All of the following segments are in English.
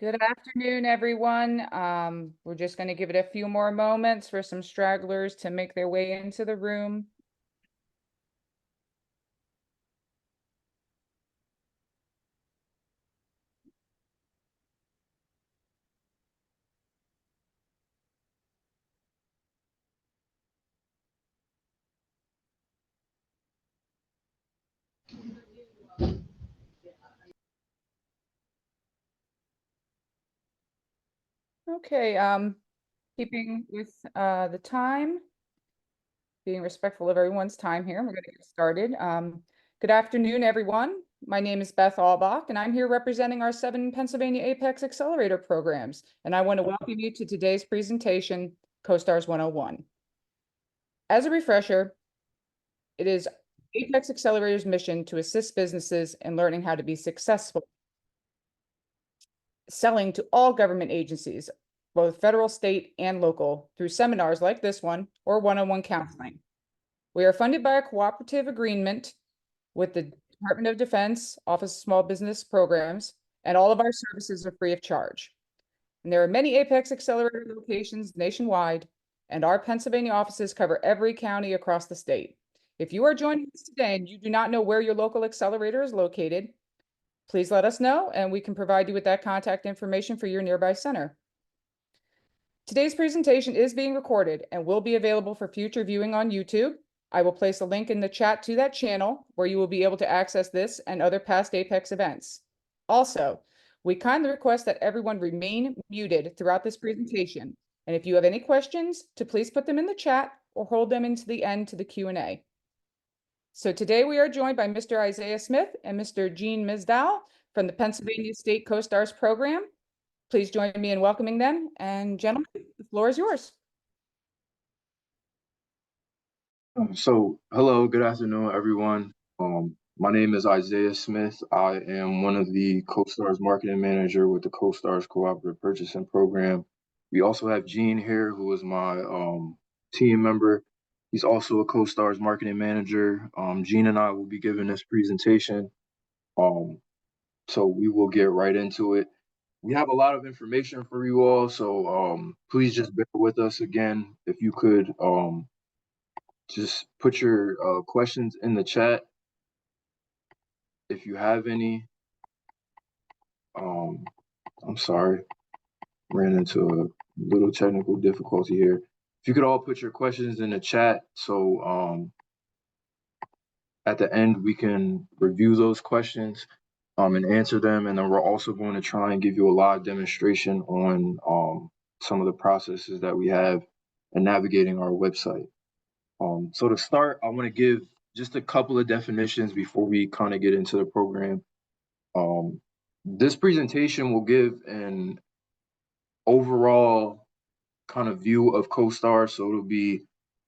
Good afternoon, everyone. We're just going to give it a few more moments for some stragglers to make their way into the room. Okay, keeping with the time, being respectful of everyone's time here, we're going to get started. Good afternoon, everyone. My name is Beth Albach, and I'm here representing our 7 Pennsylvania Apex Accelerator programs. And I want to welcome you to today's presentation, Costars 101. As a refresher, it is Apex Accelerator's mission to assist businesses in learning how to be successful selling to all government agencies, both federal, state, and local, through seminars like this one or one-on-one counseling. We are funded by a cooperative agreement with the Department of Defense, Office of Small Business Programs, and all of our services are free of charge. And there are many Apex Accelerator locations nationwide, and our Pennsylvania offices cover every county across the state. If you are joining us today and you do not know where your local accelerator is located, please let us know and we can provide you with that contact information for your nearby center. Today's presentation is being recorded and will be available for future viewing on YouTube. I will place a link in the chat to that channel where you will be able to access this and other past Apex events. Also, we kindly request that everyone remain muted throughout this presentation. And if you have any questions, to please put them in the chat or hold them into the end to the Q&A. So today we are joined by Mr. Isaiah Smith and Mr. Gene Misdal from the Pennsylvania State Costars program. Please join me in welcoming them. And gentlemen, the floor is yours. Hello, good afternoon, everyone. My name is Isaiah Smith. I am one of the Costars marketing manager with the Costars Cooperative Purchasing Program. We also have Gene here, who is my team member. He's also a Costars marketing manager. Gene and I will be giving this presentation. So we will get right into it. We have a lot of information for you all, so please just bear with us again. If you could just put your questions in the chat if you have any. I'm sorry, ran into a little technical difficulty here. If you could all put your questions in the chat, so at the end we can review those questions and answer them, and then we're also going to try and give you a live demonstration on some of the processes that we have in navigating our website. So to start, I want to give just a couple of definitions before we kind of get into the program. This presentation will give an overall kind of view of CoStar. So it'll be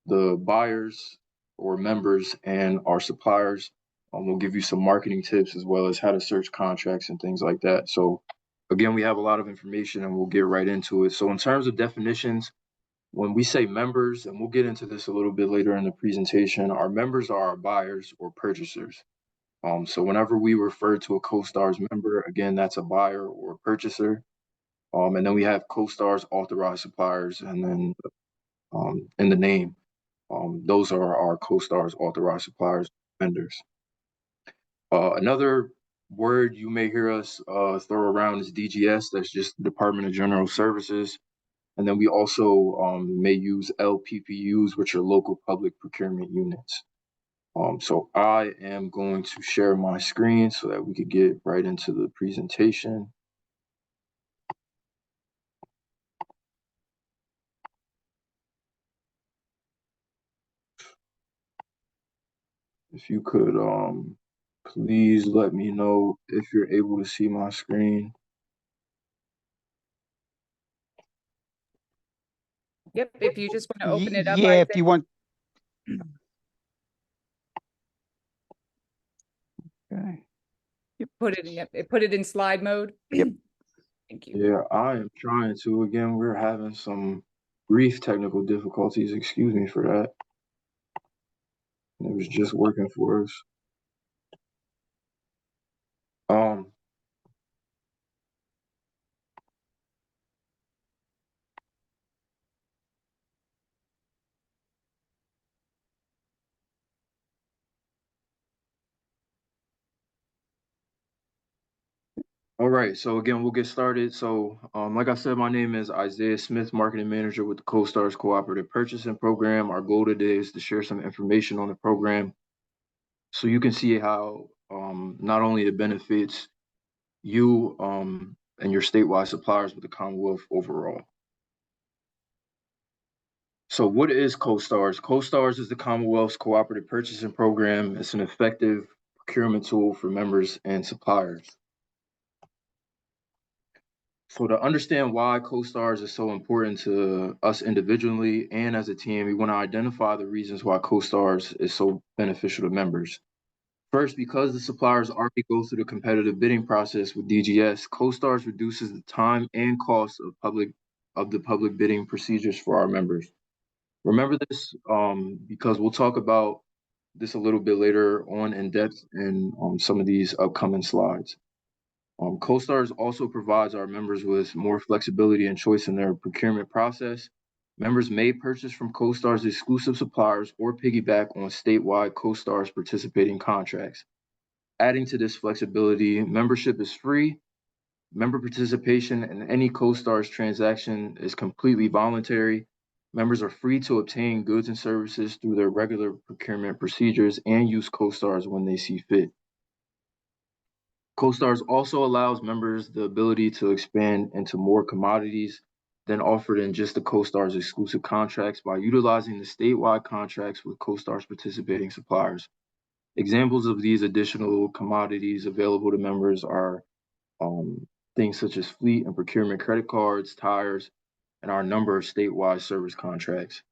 the buyers or members and our suppliers. We'll give you some marketing tips as well as how to search contracts and things like that. So again, we have a lot of information and we'll get right into it. So in terms of definitions, when we say members, and we'll get into this a little bit later in the presentation, our members are our buyers or purchasers. So whenever we refer to a CoStars member, again, that's a buyer or a purchaser. And then we have CoStars authorized suppliers, and then in the name, those are our CoStars authorized suppliers, vendors. Another word you may hear us throw around is DGS. That's just Department of General Services. And then we also may use LPPUs, which are local public procurement units. So I am going to share my screen so that we could get right into the presentation. If you could please let me know if you're able to see my screen. Yep, if you just want to open it up. Yeah, if you want. Okay. Put it in slide mode. Yep. Thank you. Yeah, I am trying to. Again, we're having some brief technical difficulties. Excuse me for that. It was just working for us. All right, so again, we'll get started. So, like I said, my name is Isaiah Smith, Marketing Manager with the Costars Cooperative Purchasing Program. Our goal today is to share some information on the program so you can see how not only it benefits you and your statewide suppliers, but the Commonwealth overall. So, what is Costars? Costars is the Commonwealth's cooperative purchasing program. It's an effective procurement tool for members and suppliers. So to understand why CoStars is so important to us individually and as a team, we want to identify the reasons why CoStars is so beneficial to members. First, because the suppliers already go through the competitive bidding process with DGS, CoStars reduces the time and cost of the public bidding procedures for our members. Remember this because we'll talk about this a little bit later on in depth in some of these upcoming slides. CoStars also provides our members with more flexibility and choice in their procurement process. Members may purchase from CoStars exclusive suppliers or piggyback on statewide CoStars participating contracts. Adding to this flexibility, membership is free. Member participation in any CoStars transaction is completely voluntary. Members are free to obtain goods and services through their regular procurement procedures and use CoStars when they see fit. CoStars also allows members the ability to expand into more commodities than offered in just the CoStars exclusive contracts by utilizing the statewide contracts with CoStars participating suppliers. Examples of these additional commodities available to members are things such as fleet and procurement credit cards, tires, and our number of statewide service contracts.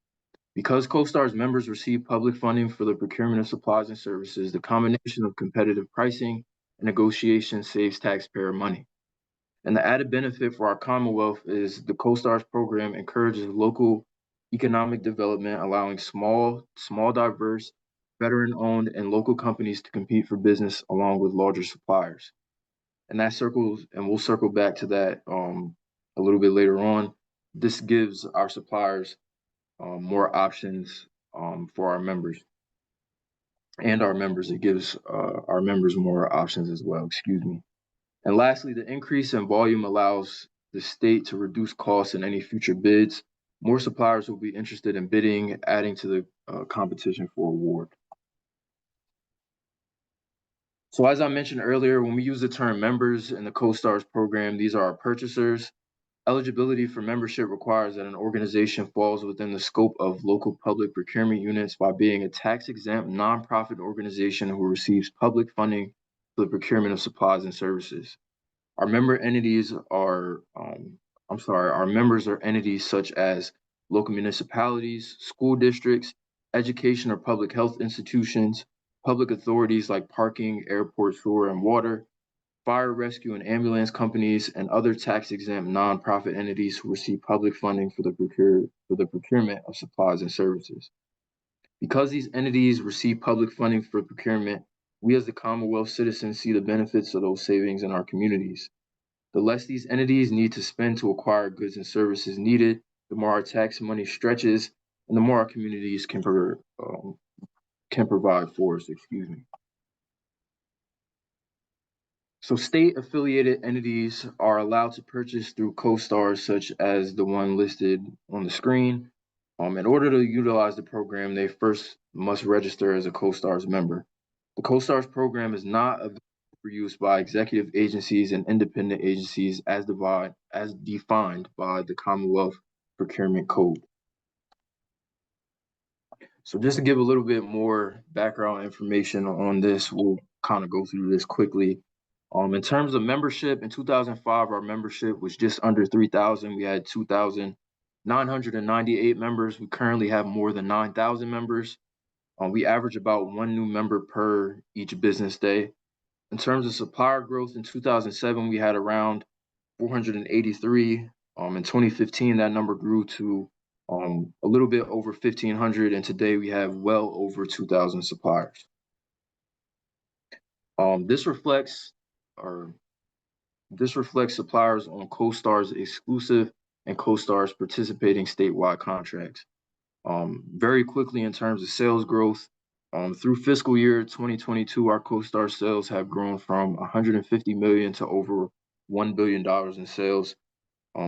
Because CoStar's members receive public funding for the procurement of supplies and services, the combination of competitive pricing and negotiation saves taxpayer money. And the added benefit for our Commonwealth is the CoStars program encourages local economic development, allowing small, diverse, veteran-owned, and local companies to compete for business along with larger suppliers. And that circles, and we'll circle back to that a little bit later on. This gives our suppliers more options for our members and our members. It gives our members more options as well, excuse me. And lastly, the increase in volume allows the state to reduce costs in any future bids. More suppliers will be interested in bidding, adding to the competition for award. So as I mentioned earlier, when we use the term members in the CoStars program, these are our purchasers. Eligibility for membership requires that an organization falls within the scope of local public procurement units by being a tax-exempt nonprofit organization who receives public funding for the procurement of supplies and services. Our member entities are, our members are entities such as local municipalities, school districts, education or public health institutions, public authorities like parking, airport, sewer, and water, fire rescue and ambulance companies, and other tax-exempt nonprofit entities who receive public funding for the procurement of supplies and services. Because these entities receive public funding for procurement, we as the Commonwealth citizens see the benefits of those savings in our communities. The less these entities need to spend to acquire goods and services needed, the more our tax money stretches, and the more our communities can provide for us. Excuse me. So state-affiliated entities are allowed to purchase through CoStars, such as the one listed on the screen. In order to utilize the program, they first must register as a CoStars member. The CoStars program is not available for use by executive agencies and independent agencies as defined by the Commonwealth Procurement Code. So just to give a little bit more background information on this, we'll kind of go through this quickly. In terms of membership, in 2005, our membership was just under 3,000. We had 2,998 members. We currently have more than 9,000 members. We average about one new member per each business day. In terms of supplier growth, in 2007, we had around 483. In 2015, that number grew to a little bit over 1,500, and today we have well over 2,000 suppliers. This reflects suppliers on CoStars exclusive and CoStars participating statewide contracts. Very quickly in terms of sales growth, through fiscal year 2022, our CoStar sales have grown from 150 million to over $1 billion in sales.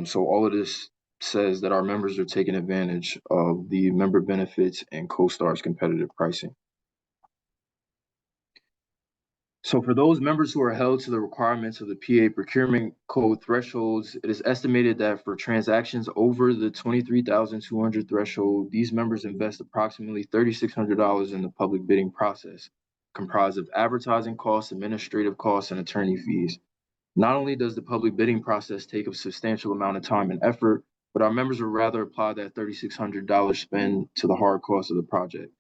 So all of this says that our members are taking advantage of the member benefits and Costars competitive pricing. So for those members who are held to the requirements of the PA procurement code thresholds, it is estimated that for transactions over the 23,200 threshold, these members invest approximately $3,600 in the public bidding process, comprised of advertising costs, administrative costs, and attorney fees. Not only does the public bidding process take a substantial amount of time and effort, but our members would rather apply that $3,600 spend to the hard cost of the project.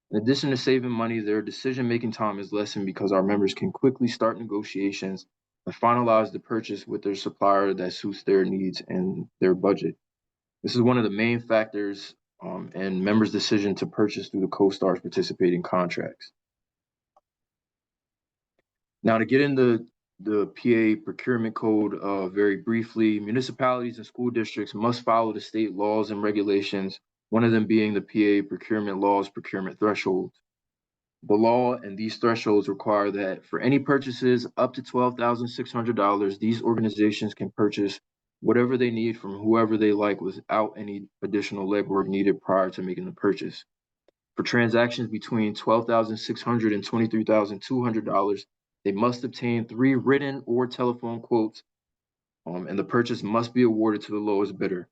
In addition to saving money, their decision-making time is lessened because our members can quickly start negotiations and finalize the purchase with their supplier that suits their needs and their budget. This is one of the main factors in members' decision to purchase through the Costars participating contracts. Now, to get into the PA procurement code very briefly, municipalities and school districts must follow the state laws and regulations, one of them being the PA procurement laws procurement thresholds. The law and these thresholds require that for any purchases up to $12,600, these organizations can purchase whatever they need from whoever they like without any additional legwork needed prior to making the purchase. For transactions between $12,600 and $23,200, they must obtain 3 written or telephone quotes, and the purchase must be awarded to the lowest bidder.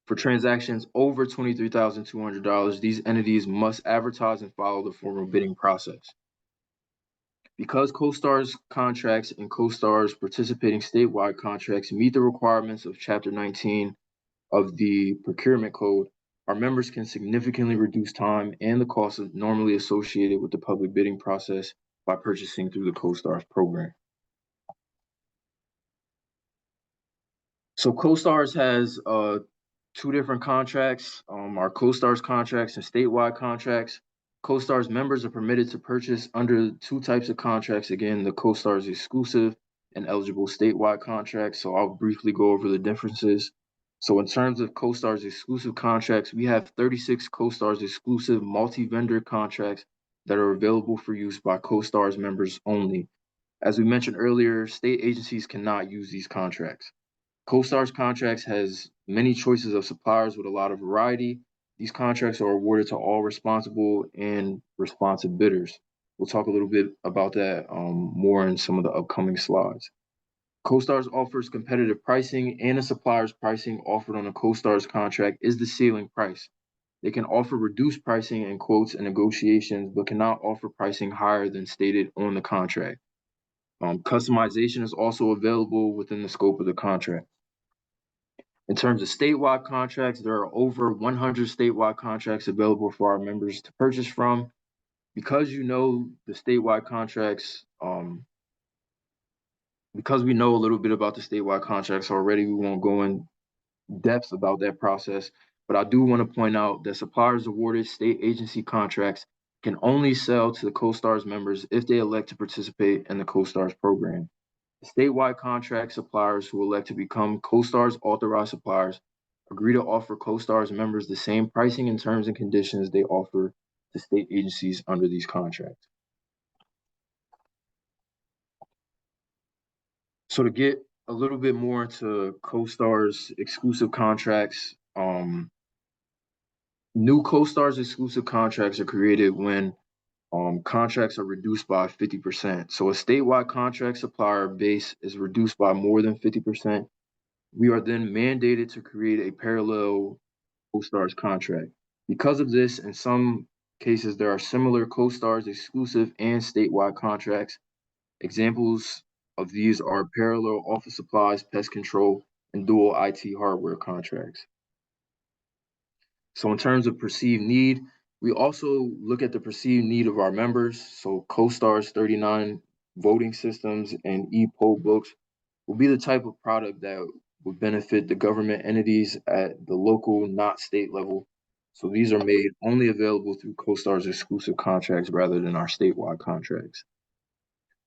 For transactions over $23,200, these entities must advertise and follow the formal bidding process. Because Costars contracts and Costars participating statewide contracts meet the requirements of Chapter 19 of the Procurement Code, our members can significantly reduce time and the costs normally associated with the public bidding process by purchasing through the Costars program. So Costars has 2 different contracts, our Costars contracts and statewide contracts. Costars members are permitted to purchase under 2 types of contracts. Again, the Costars exclusive and eligible statewide contracts. So I'll briefly go over the differences. So in terms of Costars exclusive contracts, we have 36 Costars exclusive multi-vendor contracts that are available for use by Costars members only. As we mentioned earlier, state agencies cannot use these contracts. Costars contracts has many choices of suppliers with a lot of variety. These contracts are awarded to all responsible and responsive bidders. We'll talk a little bit about that more in some of the upcoming slides. Costars offers competitive pricing, and a supplier's pricing offered on a Costars contract is the ceiling price. They can offer reduced pricing in quotes and negotiations, but cannot offer pricing higher than stated on the contract. Customization is also available within the scope of the contract. In terms of statewide contracts, there are over 100 statewide contracts available for our members to purchase from. Because you know the statewide contracts, because we know a little bit about the statewide contracts already, we won't go in depth about that process. But I do want to point out that suppliers awarded state agency contracts can only sell to the Costars members if they elect to participate in the Costars program. Statewide contract suppliers who elect to become Costars authorized suppliers agree to offer Costars members the same pricing and terms and conditions they offer to state agencies under these contracts. So to get a little bit more into Costars exclusive contracts, new Costars exclusive contracts are created when contracts are reduced by 50%. So a statewide contract supplier base is reduced by more than 50%. We are then mandated to create a parallel Costars contract. Because of this, in some cases, there are similar Costars exclusive and statewide contracts. Examples of these are parallel office supplies, pest control, and dual IT hardware contracts. So in terms of perceived need, we also look at the perceived need of our members. So Costars 39 voting systems and e-poll books will be the type of product that would benefit the government entities at the local, not state level. So these are made only available through Costars exclusive contracts rather than our statewide contracts.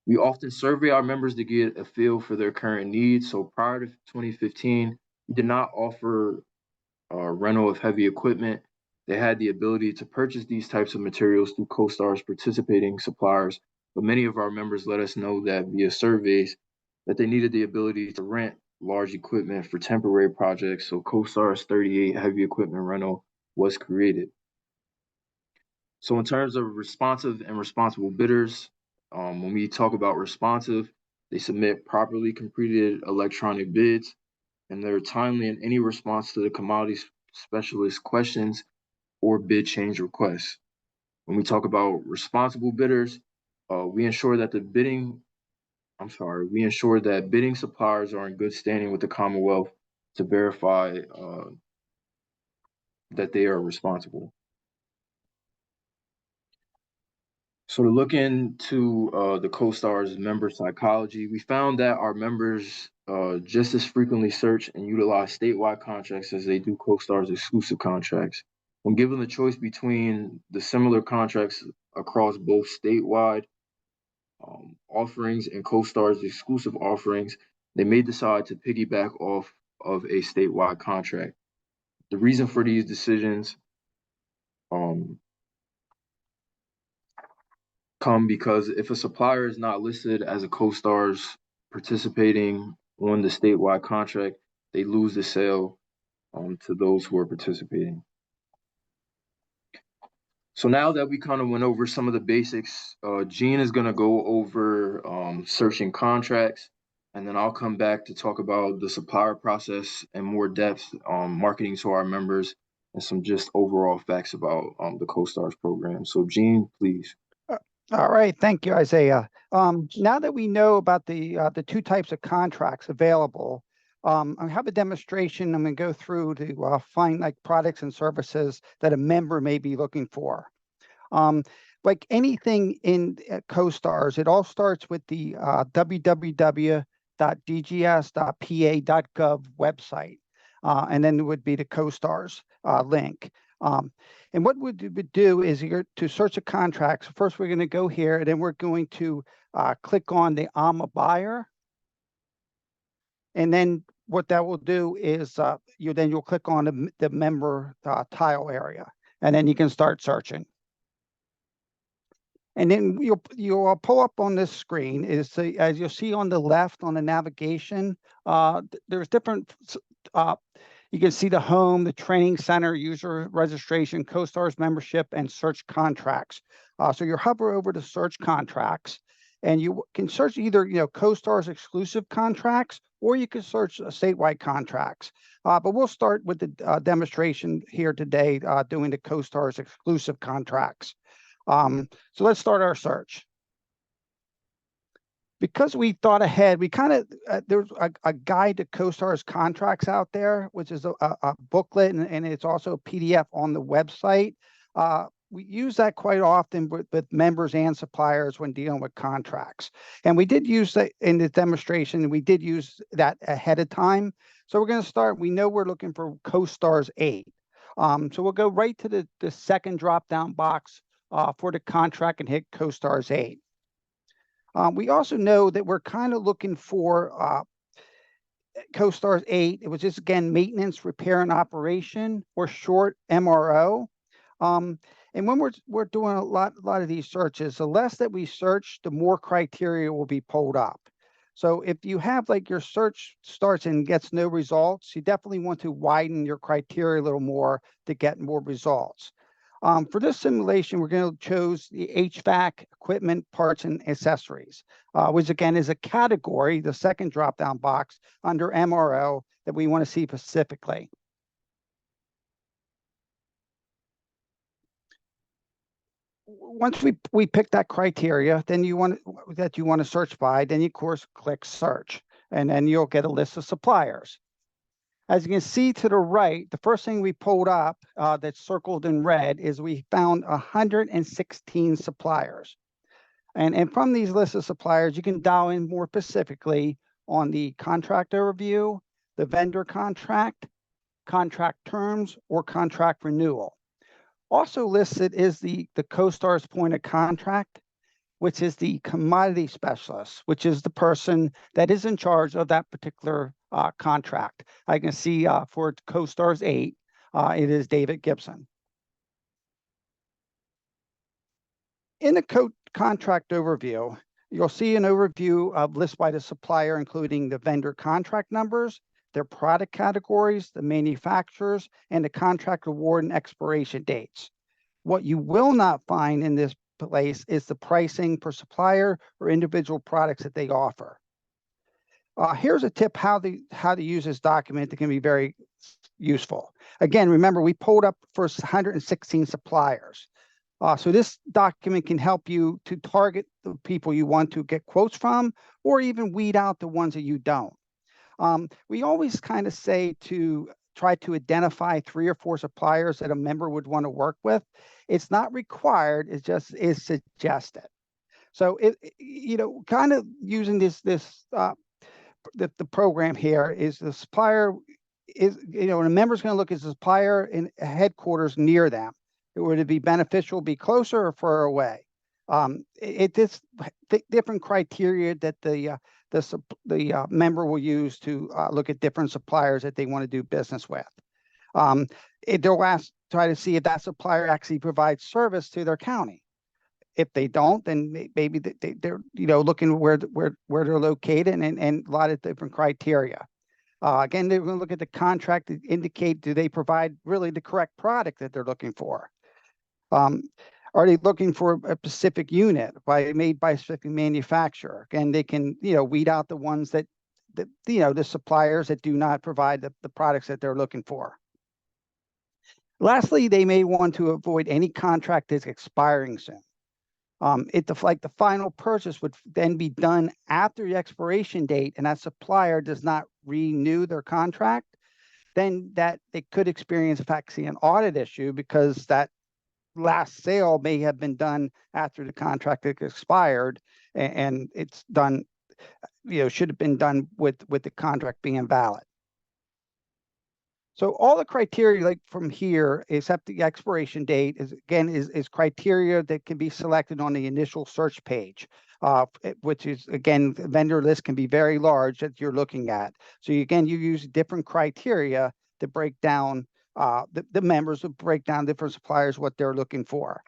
We often survey our members to get a feel for their current needs. So prior to 2015, we did not offer rental of heavy equipment. They had the ability to purchase these types of materials through Costars participating suppliers, but many of our members let us know that via surveys that they needed the ability to rent large equipment for temporary projects. So Costars 38 heavy equipment rental was created. So in terms of responsive and responsible bidders, when we talk about responsive, they submit properly completed electronic bids, and they're timely in any response to the commodity specialist questions or bid change requests. When we talk about responsible bidders, we ensure that we ensure that bidding suppliers are in good standing with the Commonwealth to verify that they are responsible. So to look into the Costars member psychology, we found that our members just as frequently search and utilize statewide contracts as they do Costars exclusive contracts. When given the choice between the similar contracts across both statewide offerings and Costars exclusive offerings, they may decide to piggyback off of a statewide contract. The reason for these decisions come because if a supplier is not listed as a Costars participating on the statewide contract, they lose the sale to those who are participating. So now that we kind of went over some of the basics, Gene is going to go over searching contracts, and then I'll come back to talk about the supplier process in more depth, marketing to our members, and some just overall facts about the Costars program. So Gene, please. All right, thank you, Isaiah. Now that we know about the two types of contracts available, I have a demonstration. I'm going to go through to find like products and services that a member may be looking for. Like anything in Costars, it all starts with the www.dgs.pa.gov website, and then it would be the Costars link. And what we would do is to search a contract. So first, we're going to go here, and then we're going to click on the I'm a buyer. And then what that will do is you'll click on the member tile area, and then you can start searching. And then you'll pull up on this screen as you'll see on the left on the navigation. There's different. You can see the home, the training center, user registration, Costars membership, and search contracts. So you hover over to search contracts, and you can search either Costars exclusive contracts, or you can search statewide contracts. But we'll start with the demonstration here today, doing the Costars exclusive contracts. So let's start our search. Because we thought ahead, we kind of there's a guide to Costars contracts out there, which is a booklet, and it's also a PDF on the website. We use that quite often with members and suppliers when dealing with contracts. And we did use that in the demonstration. We did use that ahead of time. So we're going to start. We know we're looking for Costars 8. So we'll go right to the second drop-down box for the contract and hit Costars 8. We also know that we're kind of looking for Costars 8. It was just, again, maintenance, repair, and operation, or short MRO. And when we're doing a lot of these searches, the less that we search, the more criteria will be pulled up. So if you have like your search starts and gets no results, you definitely want to widen your criteria a little more to get more results. For this simulation, we're going to choose the HVAC equipment, parts, and accessories, which again is a category, the second drop-down box under MRO that we want to see specifically. Once we pick that criteria, then you want to search by, then you of course click search, and then you'll get a list of suppliers. As you can see to the right, the first thing we pulled up that's circled in red is we found 116 suppliers. And from these lists of suppliers, you can dial in more specifically on the contract overview, the vendor contract, contract terms, or contract renewal. Also listed is the Costars point of contact, which is the commodity specialist, which is the person that is in charge of that particular contract. I can see for Costars 8, it is David Gibson. In the contract overview, You'll see an overview of lists by the supplier, including the vendor contract numbers, their product categories, the manufacturers, and the contract award and expiration dates. What you will not find in this place is the pricing per supplier or individual products that they offer. Here's a tip how to use this document that can be very useful. Again, remember, we pulled up for 116 suppliers. So this document can help you to target the people you want to get quotes from, or even weed out the ones that you don't. We always kind of say to try to identify 3 or 4 suppliers that a member would want to work with. It's not required, it just is suggested. So kind of using the program here is the supplier is, a member's going to look at the supplier in headquarters near them. Would it be beneficial, be closer or further away? It's different criteria that the member will use to look at different suppliers that they want to do business with. They'll try to see if that supplier actually provides service to their county. If they don't, then maybe they're looking where they're located and a lot of different criteria. Again, they're going to look at the contract to indicate, do they provide really the correct product that they're looking for? Are they looking for a specific unit made by a specific manufacturer? Again, they can weed out the ones that the suppliers that do not provide the products that they're looking for. Lastly, they may want to avoid any contract that's expiring soon. Like the final purchase would then be done after the expiration date, and that supplier does not renew their contract, then that they could experience actually an audit issue, because that last sale may have been done after the contract expired, and it's done, should have been done with the contract being valid. So all the criteria, like from here, except the expiration date, is criteria that can be selected on the initial search page, which is, again, the vendor list can be very large that you're looking at. So you use different criteria to break down, the members will break down different suppliers, what they're looking for.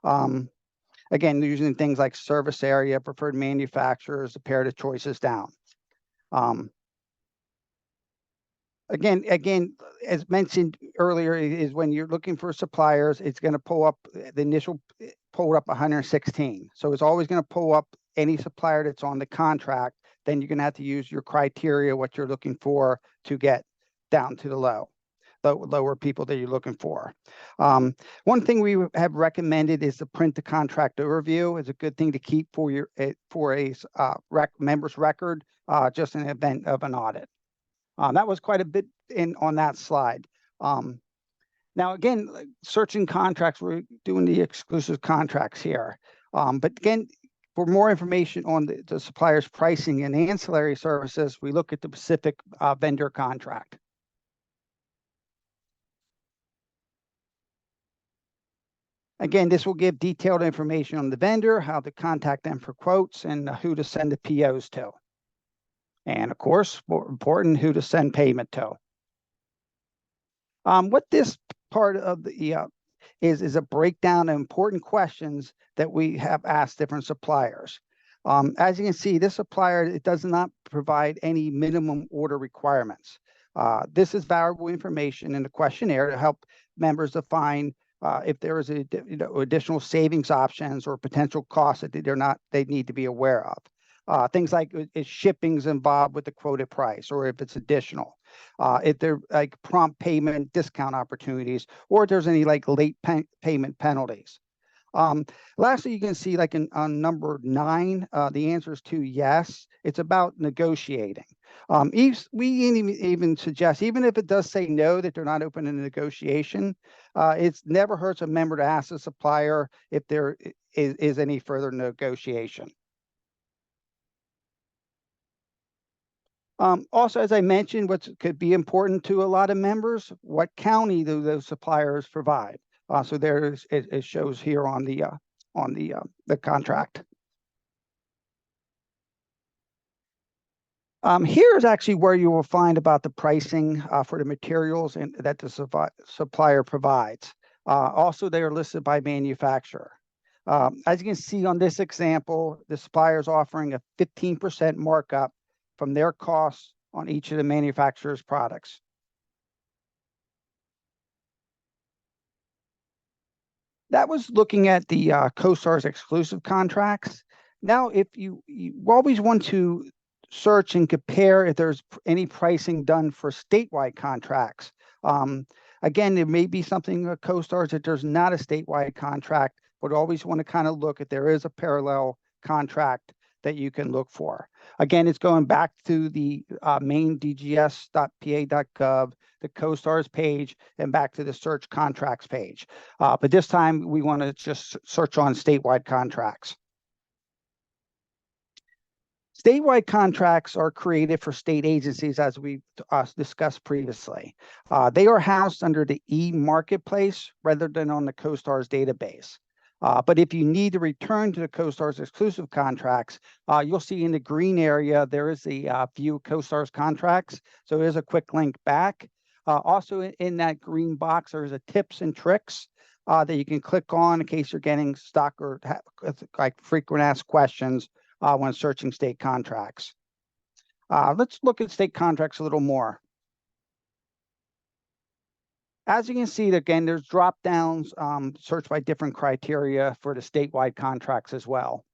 Again, using things like service area, preferred manufacturers, a pair of choices down. Again, as mentioned earlier, is when you're looking for suppliers, it's going to pull up the initial pull up 116. So it's always going to pull up any supplier that's on the contract. Then you're going to have to use your criteria, what you're looking for, to get down to the lower people that you're looking for. One thing we have recommended is to print the contract overview. It's a good thing to keep for a member's record, just in the event of an audit. That was quite a bit on that slide. Now, again, searching contracts, we're doing the exclusive contracts here. But again, for more information on the supplier's pricing and ancillary services, we look at the specific vendor contract. Again, this will give detailed information on the vendor, how to contact them for quotes, and who to send the POs to. And of course, more important, who to send payment to. What this part of the is a breakdown of important questions that we have asked different suppliers. As you can see, this supplier, it does not provide any minimum order requirements. This is valuable information in the questionnaire to help members define if there is additional savings options or potential costs that they need to be aware of. Things like is shipping's involved with the quoted price, or if it's additional, if they're like prompt payment discount opportunities, or if there's any like late payment penalties. Lastly, you can see like on number 9, the answer is to yes. It's about negotiating. We even suggest, even if it does say no, that they're not open to negotiation, it never hurts a member to ask the supplier if there is any further negotiation. Also, as I mentioned, what could be important to a lot of members, what county do those suppliers provide? So there it shows here on the contract. Here is actually where you will find about the pricing for the materials that the supplier provides. Also, they are listed by manufacturer. As you can see on this example, the supplier is offering a 15% markup from their costs on each of the manufacturer's products. That was looking at the Costars exclusive contracts. Now, if you always want to search and compare if there's any pricing done for statewide contracts. Again, there may be something with Costars that there's not a statewide contract, but always want to kind of look if there is a parallel contract that you can look for. Again, it's going back to the main dgs.pa.gov, the Costars page, and back to the search contracts page. But this time we want to just search on statewide contracts. Statewide contracts are created for state agencies, as we discussed previously. They are housed under the e-marketplace rather than on the Costars database. But if you need to return to the Costars exclusive contracts, you'll see in the green area, there is a view Costars contracts. So there's a quick link back. Also in that green box, there's a tips and tricks that you can click on in case you're getting stuck or like frequent asked questions when searching state contracts. Let's look at state contracts a little more. As you can see, again, there's drop downs searched by different criteria for the statewide contracts as well.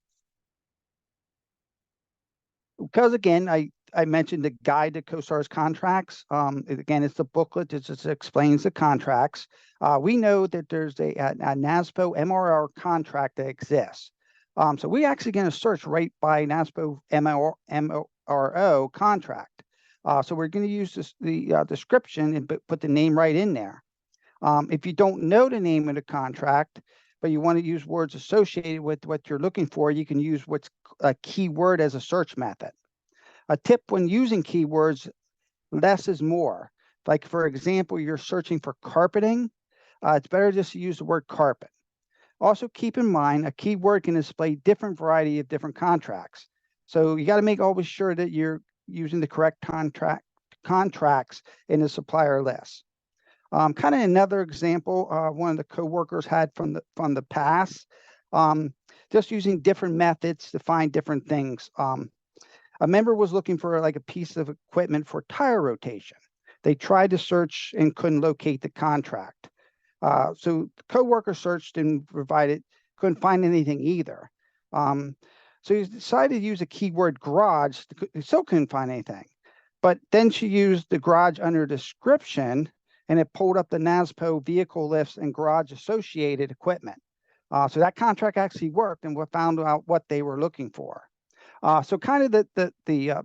Because again, I mentioned the guide to Costars contracts. Again, it's the booklet that just explains the contracts. We know that there's a NASPO MRR contract that exists. So we actually going to search right by NASPO MRO contract. So we're going to use the description and put the name right in there. If you don't know the name of the contract, but you want to use words associated with what you're looking for, you can use what's a keyword as a search method. A tip when using keywords, less is more. Like for example, you're searching for carpeting, it's better just to use the word carpet. Also keep in mind, a keyword can display different variety of different contracts. So you got to make always sure that you're using the correct contracts in the supplier list. Kind of another example, one of the coworkers had from the past, just using different methods to find different things. A member was looking for like a piece of equipment for tire rotation. They tried to search and couldn't locate the contract. So the coworker searched and couldn't find anything either. So he decided to use a keyword garage. Still couldn't find anything. But then she used the garage under description, and it pulled up the NASPO vehicle lifts and garage associated equipment. So that contract actually worked, and we found out what they were looking for. So kind of the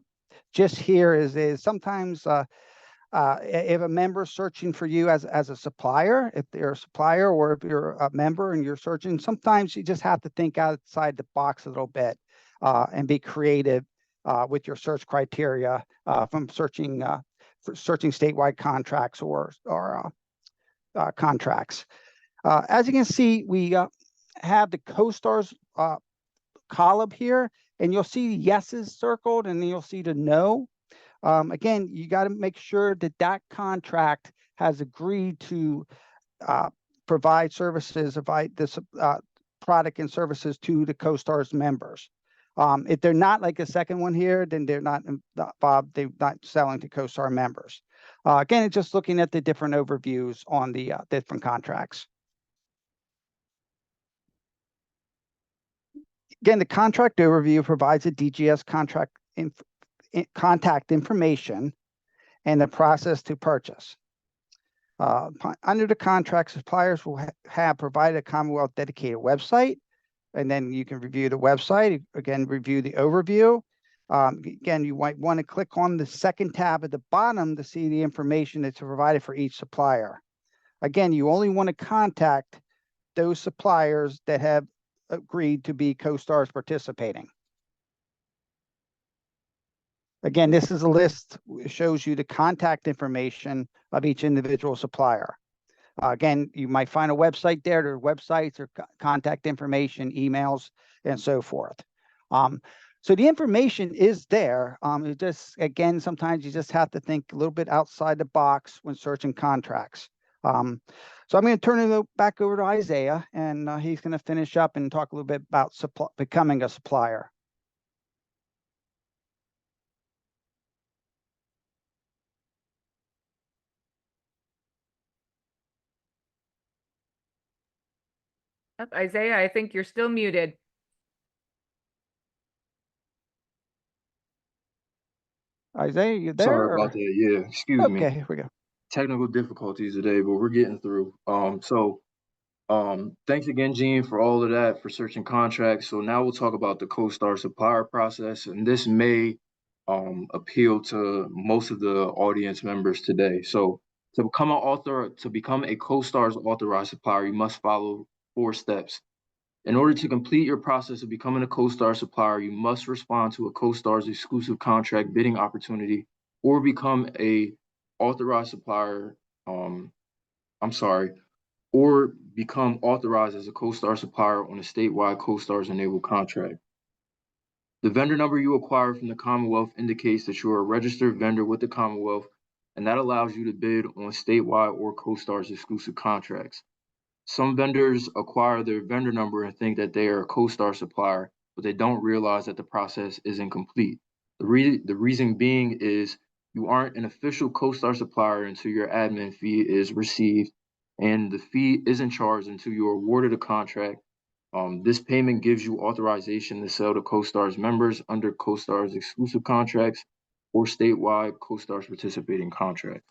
gist here is sometimes if a member is searching for you as a supplier, if they're a supplier or if you're a member and you're searching, sometimes you just have to think outside the box a little bit and be creative with your search criteria from searching statewide contracts or contracts. As you can see, we have the Costars column here, and you'll see yeses circled, and then you'll see the no. Again, you got to make sure that that contract has agreed to provide services, provide this product and services to the Costars members. If they're not like a second one here, then they're not involved. They're not selling to Costar members. Again, it's just looking at the different overviews on the different contracts. Again, the contract overview provides a DGS contract contact information and the process to purchase. Under the contract, suppliers will have provided a Commonwealth dedicated website, and then you can review the website, again, review the overview. Again, you might want to click on the second tab at the bottom to see the information that's provided for each supplier. Again, you only want to contact those suppliers that have agreed to be Costars participating. Again, this is a list, it shows you the contact information of each individual supplier. Again, you might find a website there. There are websites or contact information, emails, and so forth. So the information is there. It just, again, sometimes you just have to think a little bit outside the box when searching contracts. So I'm going to turn it back over to Isaiah, and he's going to finish up and talk a little bit about becoming a supplier. Isaiah, I think you're still muted. Isaiah, you there? Sorry about that. Yeah, excuse me. Okay, here we go. Technical difficulties today, but we're getting through. Thanks again, Gene, for all of that, for searching contracts. So now we'll talk about the CoStar supplier process, and this may appeal to most of the audience members today. So to become a CoStar's authorized supplier, you must follow 4 steps. In order to complete your process of becoming a CoStar supplier, you must respond to a CoStar's exclusive contract bidding opportunity or become a authorized supplier. I'm sorry, or become authorized as a CoStar supplier on a statewide CoStars enabled contract. The vendor number you acquire from the Commonwealth indicates that you are a registered vendor with the Commonwealth, and that allows you to bid on statewide or CoStars exclusive contracts. Some vendors acquire their vendor number and think that they are a CoStar supplier, but they don't realize that the process isn't complete. The reason being is you aren't an official CoStar supplier until your admin fee is received, and the fee isn't charged until you're awarded a contract. This payment gives you authorization to sell to CoStar's members under CoStar's exclusive contracts or statewide CoStar's participating contracts.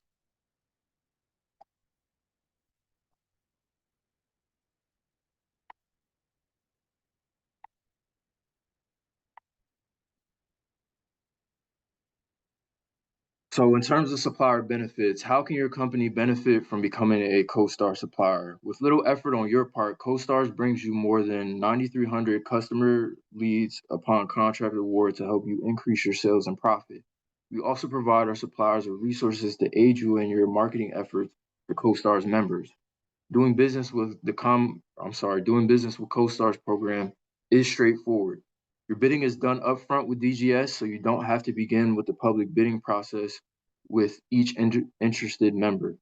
So in terms of supplier benefits, how can your company benefit from becoming a CoStar supplier? With little effort on your part, CoStars brings you more than 9,300 customer leads upon contract award to help you increase your sales and profit. We also provide our suppliers with resources to aid you in your marketing efforts for CoStars members. Doing business with CoStar's program is straightforward. Your bidding is done upfront with DGS, so you don't have to begin with the public bidding process with each interested member.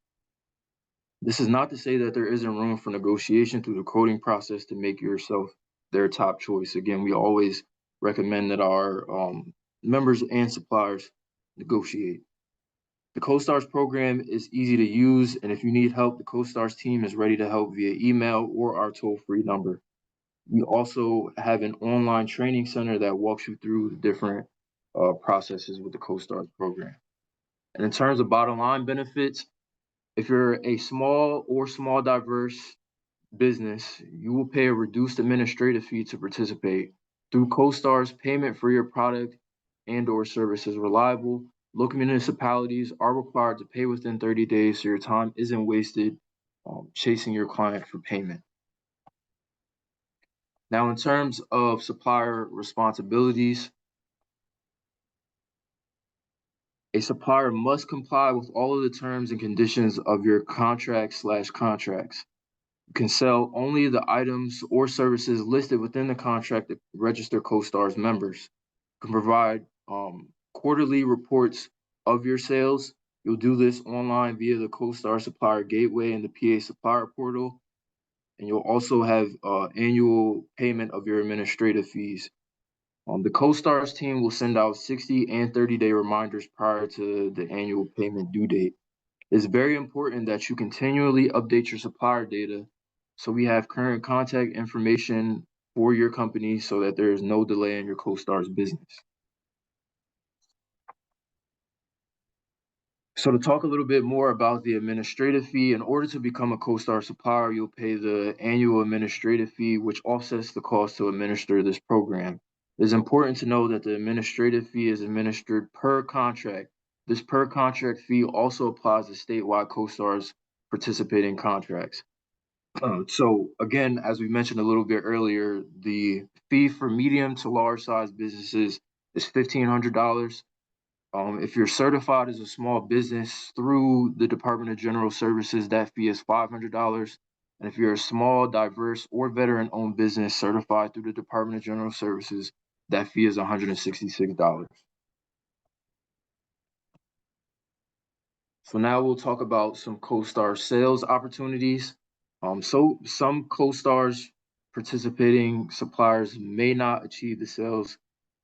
This is not to say that there isn't room for negotiation through the quoting process to make yourself their top choice. Again, we always recommend that our members and suppliers negotiate. The CoStars program is easy to use, and if you need help, the CoStars team is ready to help via email or our toll-free number. We also have an online training center that walks you through the different processes with the CoStars program. And in terms of bottom line benefits, if you're a small diverse business, you will pay a reduced administrative fee to participate. Through CoStars, payment for your product and or service is reliable. Local municipalities are required to pay within 30 days, so your time isn't wasted chasing your client for payment. Now, in terms of supplier responsibilities, a supplier must comply with all of the terms and conditions of your contracts. You can sell only the items or services listed within the contract that register CoStars members. You can provide quarterly reports of your sales. You'll do this online via the CoStar Supplier Gateway and the PA Supplier Portal. And you'll also have annual payment of your administrative fees. The CoStars team will send out 60 and 30-day reminders prior to the annual payment due date. It's very important that you continually update your supplier data so we have current contact information for your company so that there is no delay in your CoStars business. So to talk a little bit more about the administrative fee, in order to become a CoStar supplier, you'll pay the annual administrative fee, which offsets the cost to administer this program. It is important to know that the administrative fee is administered per contract. This per contract fee also applies to statewide CoStars participating contracts. So again, as we mentioned a little bit earlier, the fee for medium to large size businesses is $1,500. If you're certified as a small business through the Department of General Services, that fee is $500. And if you're a small, diverse, or veteran-owned business certified through the Department of General Services, that fee is $166. So now we'll talk about some CoStar sales opportunities. So some CoStars participating suppliers may not achieve the sales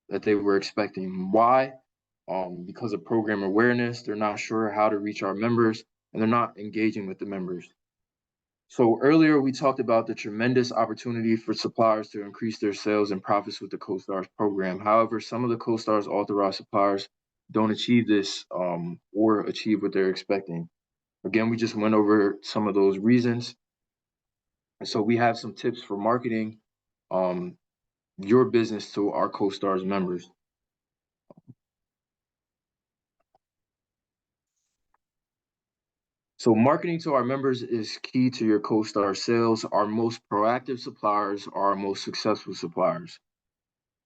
that they were expecting. Why? Because of program awareness, they're not sure how to reach our members, and they're not engaging with the members. So earlier we talked about the tremendous opportunity for suppliers to increase their sales and profits with the CoStars program. However, some of the CoStars authorized suppliers don't achieve this or achieve what they're expecting. Again, we just went over some of those reasons. And so we have some tips for marketing your business to our CoStars members. So marketing to our members is key to your CoStar sales. Our most proactive suppliers are our most successful suppliers.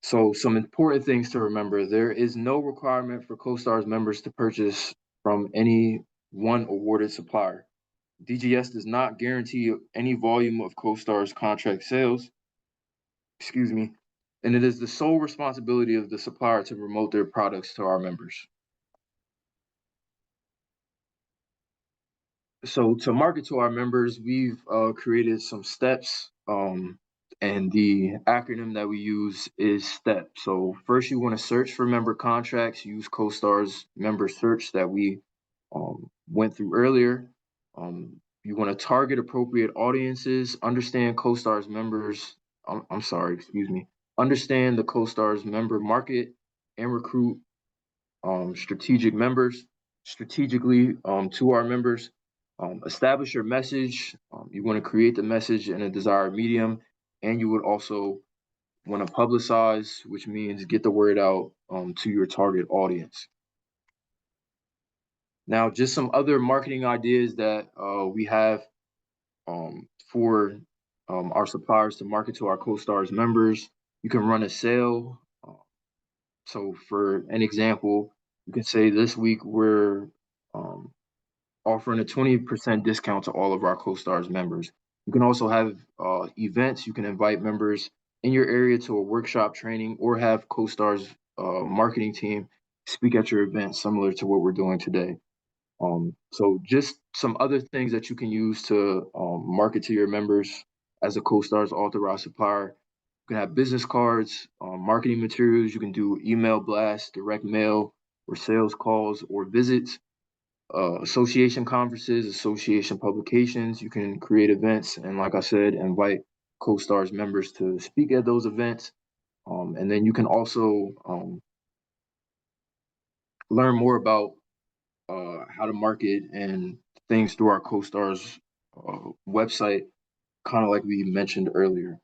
So some important things to remember: there is no requirement for CoStars members to purchase from any one awarded supplier. DGS does not guarantee any volume of CoStars contract sales, and it is the sole responsibility of the supplier to promote their products to our members. So to market to our members, we've created some steps, and the acronym that we use is STEP. So first, you want to search for member contracts. Use CoStar's member search that we went through earlier. You want to target appropriate audiences. Understand CoStar's members. Understand the CoStar's member market and recruit strategically to our members. Establish your message. You want to create the message in a desired medium, and you would also want to publicize, which means get the word out to your target audience. Now, just some other marketing ideas that we have for our suppliers to market to our CoStars members. You can run a sale. So for an example, you can say this week we're offering a 20% discount to all of our CoStars members. You can also have events. You can invite members in your area to a workshop training or have CoStars marketing team speak at your event, similar to what we're doing today. So just some other things that you can use to market to your members as a CoStars authorized supplier. You can have business cards, marketing materials. You can do email blasts, direct mail, or sales calls or visits. Association conferences, association publications. You can create events, and like I said, invite CoStars members to speak at those events. And then you can also learn more about how to market and things through our CoStars website, kind of like we mentioned earlier.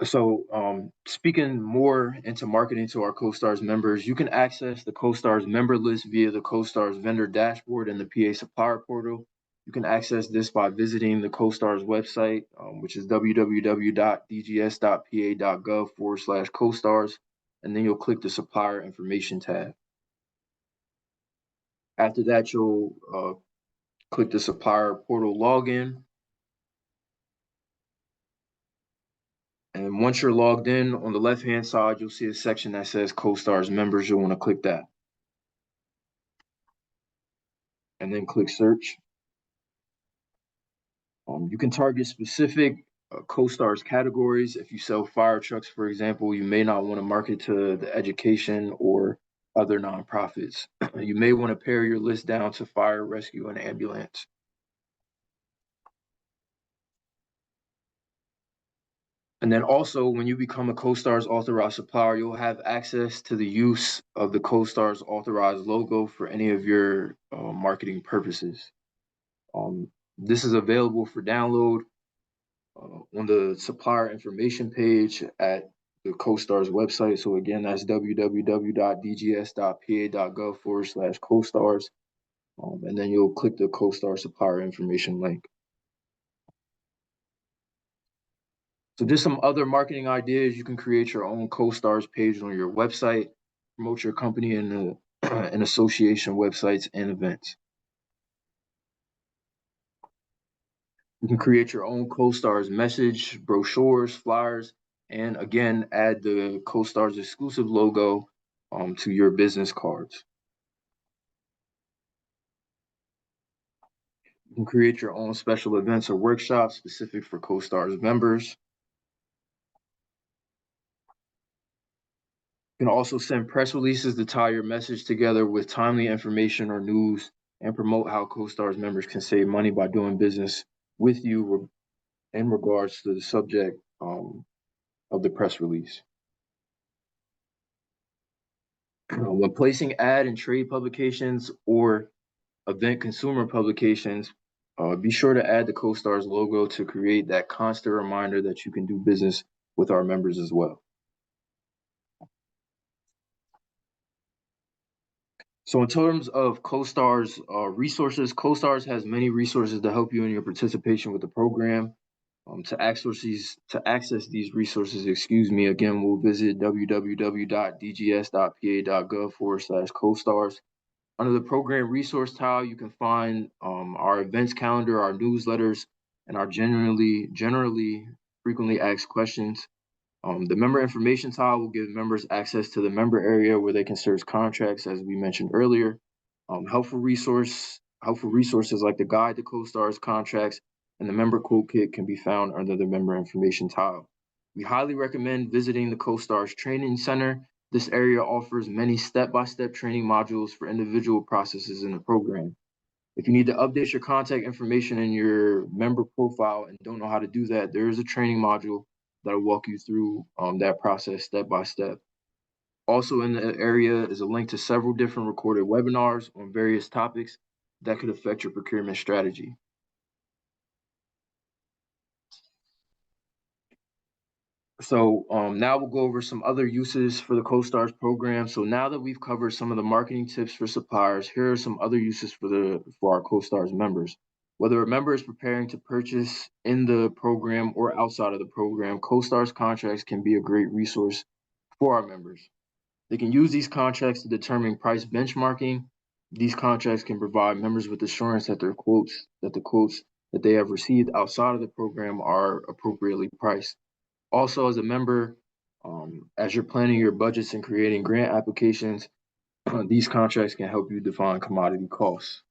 So speaking more into marketing to our CoStars members, you can access the CoStars member list via the CoStars vendor dashboard and the PA supplier portal. You can access this by visiting the CoStars website, which is www.dgs.pa.gov/CoStars, and then you'll click the supplier information tab. After that, you'll click the supplier portal login. And once you're logged in, on the left-hand side, you'll see a section that says CoStars members. You'll want to click that. And then click search. You can target specific CoStars categories. If you sell fire trucks, for example, you may not want to market to the education or other nonprofits. You may want to pare your list down to fire, rescue, and ambulance. And then also, when you become a CoStars authorized supplier, you'll have access to the use of the CoStars authorized logo for any of your marketing purposes. This is available for download on the supplier information page at the CoStars website. So again, that's www.dgs.pa.gov/CoStars. And then you'll click the CoStar supplier information link. So just some other marketing ideas. You can create your own CoStars page on your website, promote your company in association websites and events. You can create your own CoStars message, brochures, flyers, and again, add the CoStars exclusive logo to your business cards. You can create your own special events or workshops specific for Costars members. You can also send press releases to tie your message together with timely information or news and promote how Costars members can save money by doing business with you in regards to the subject of the press release. When placing ad and trade publications or event consumer publications, be sure to add the Costars logo to create that constant reminder that you can do business with our members as well. So in terms of Costars resources, Costars has many resources to help you in your participation with the program. To access these resources, again, we'll visit www.dgs.pa.gov/Costars. Under the program resource tile, you can find our events calendar, our newsletters, and our generally frequently asked questions. The member information tile will give members access to the member area where they can search contracts, as we mentioned earlier. Helpful resources like the guide to Costars contracts and the member quote kit can be found under the member information tile. We highly recommend visiting the Costars Training Center. This area offers many step-by-step training modules for individual processes in the program. If you need to update your contact information in your member profile and don't know how to do that, there is a training module that'll walk you through that process step by step. Also in the area is a link to several different recorded webinars on various topics that could affect your procurement strategy. So now we'll go over some other uses for the Costars program. So now that we've covered some of the marketing tips for suppliers, here are some other uses for our Costars members. Whether a member is preparing to purchase in the program or outside of the program, Costars contracts can be a great resource for our members. They can use these contracts to determine price benchmarking. These contracts can provide members with assurance that the quotes that they have received outside of the program are appropriately priced. Also, as a member, as you're planning your budgets and creating grant applications, these contracts can help you define commodity costs.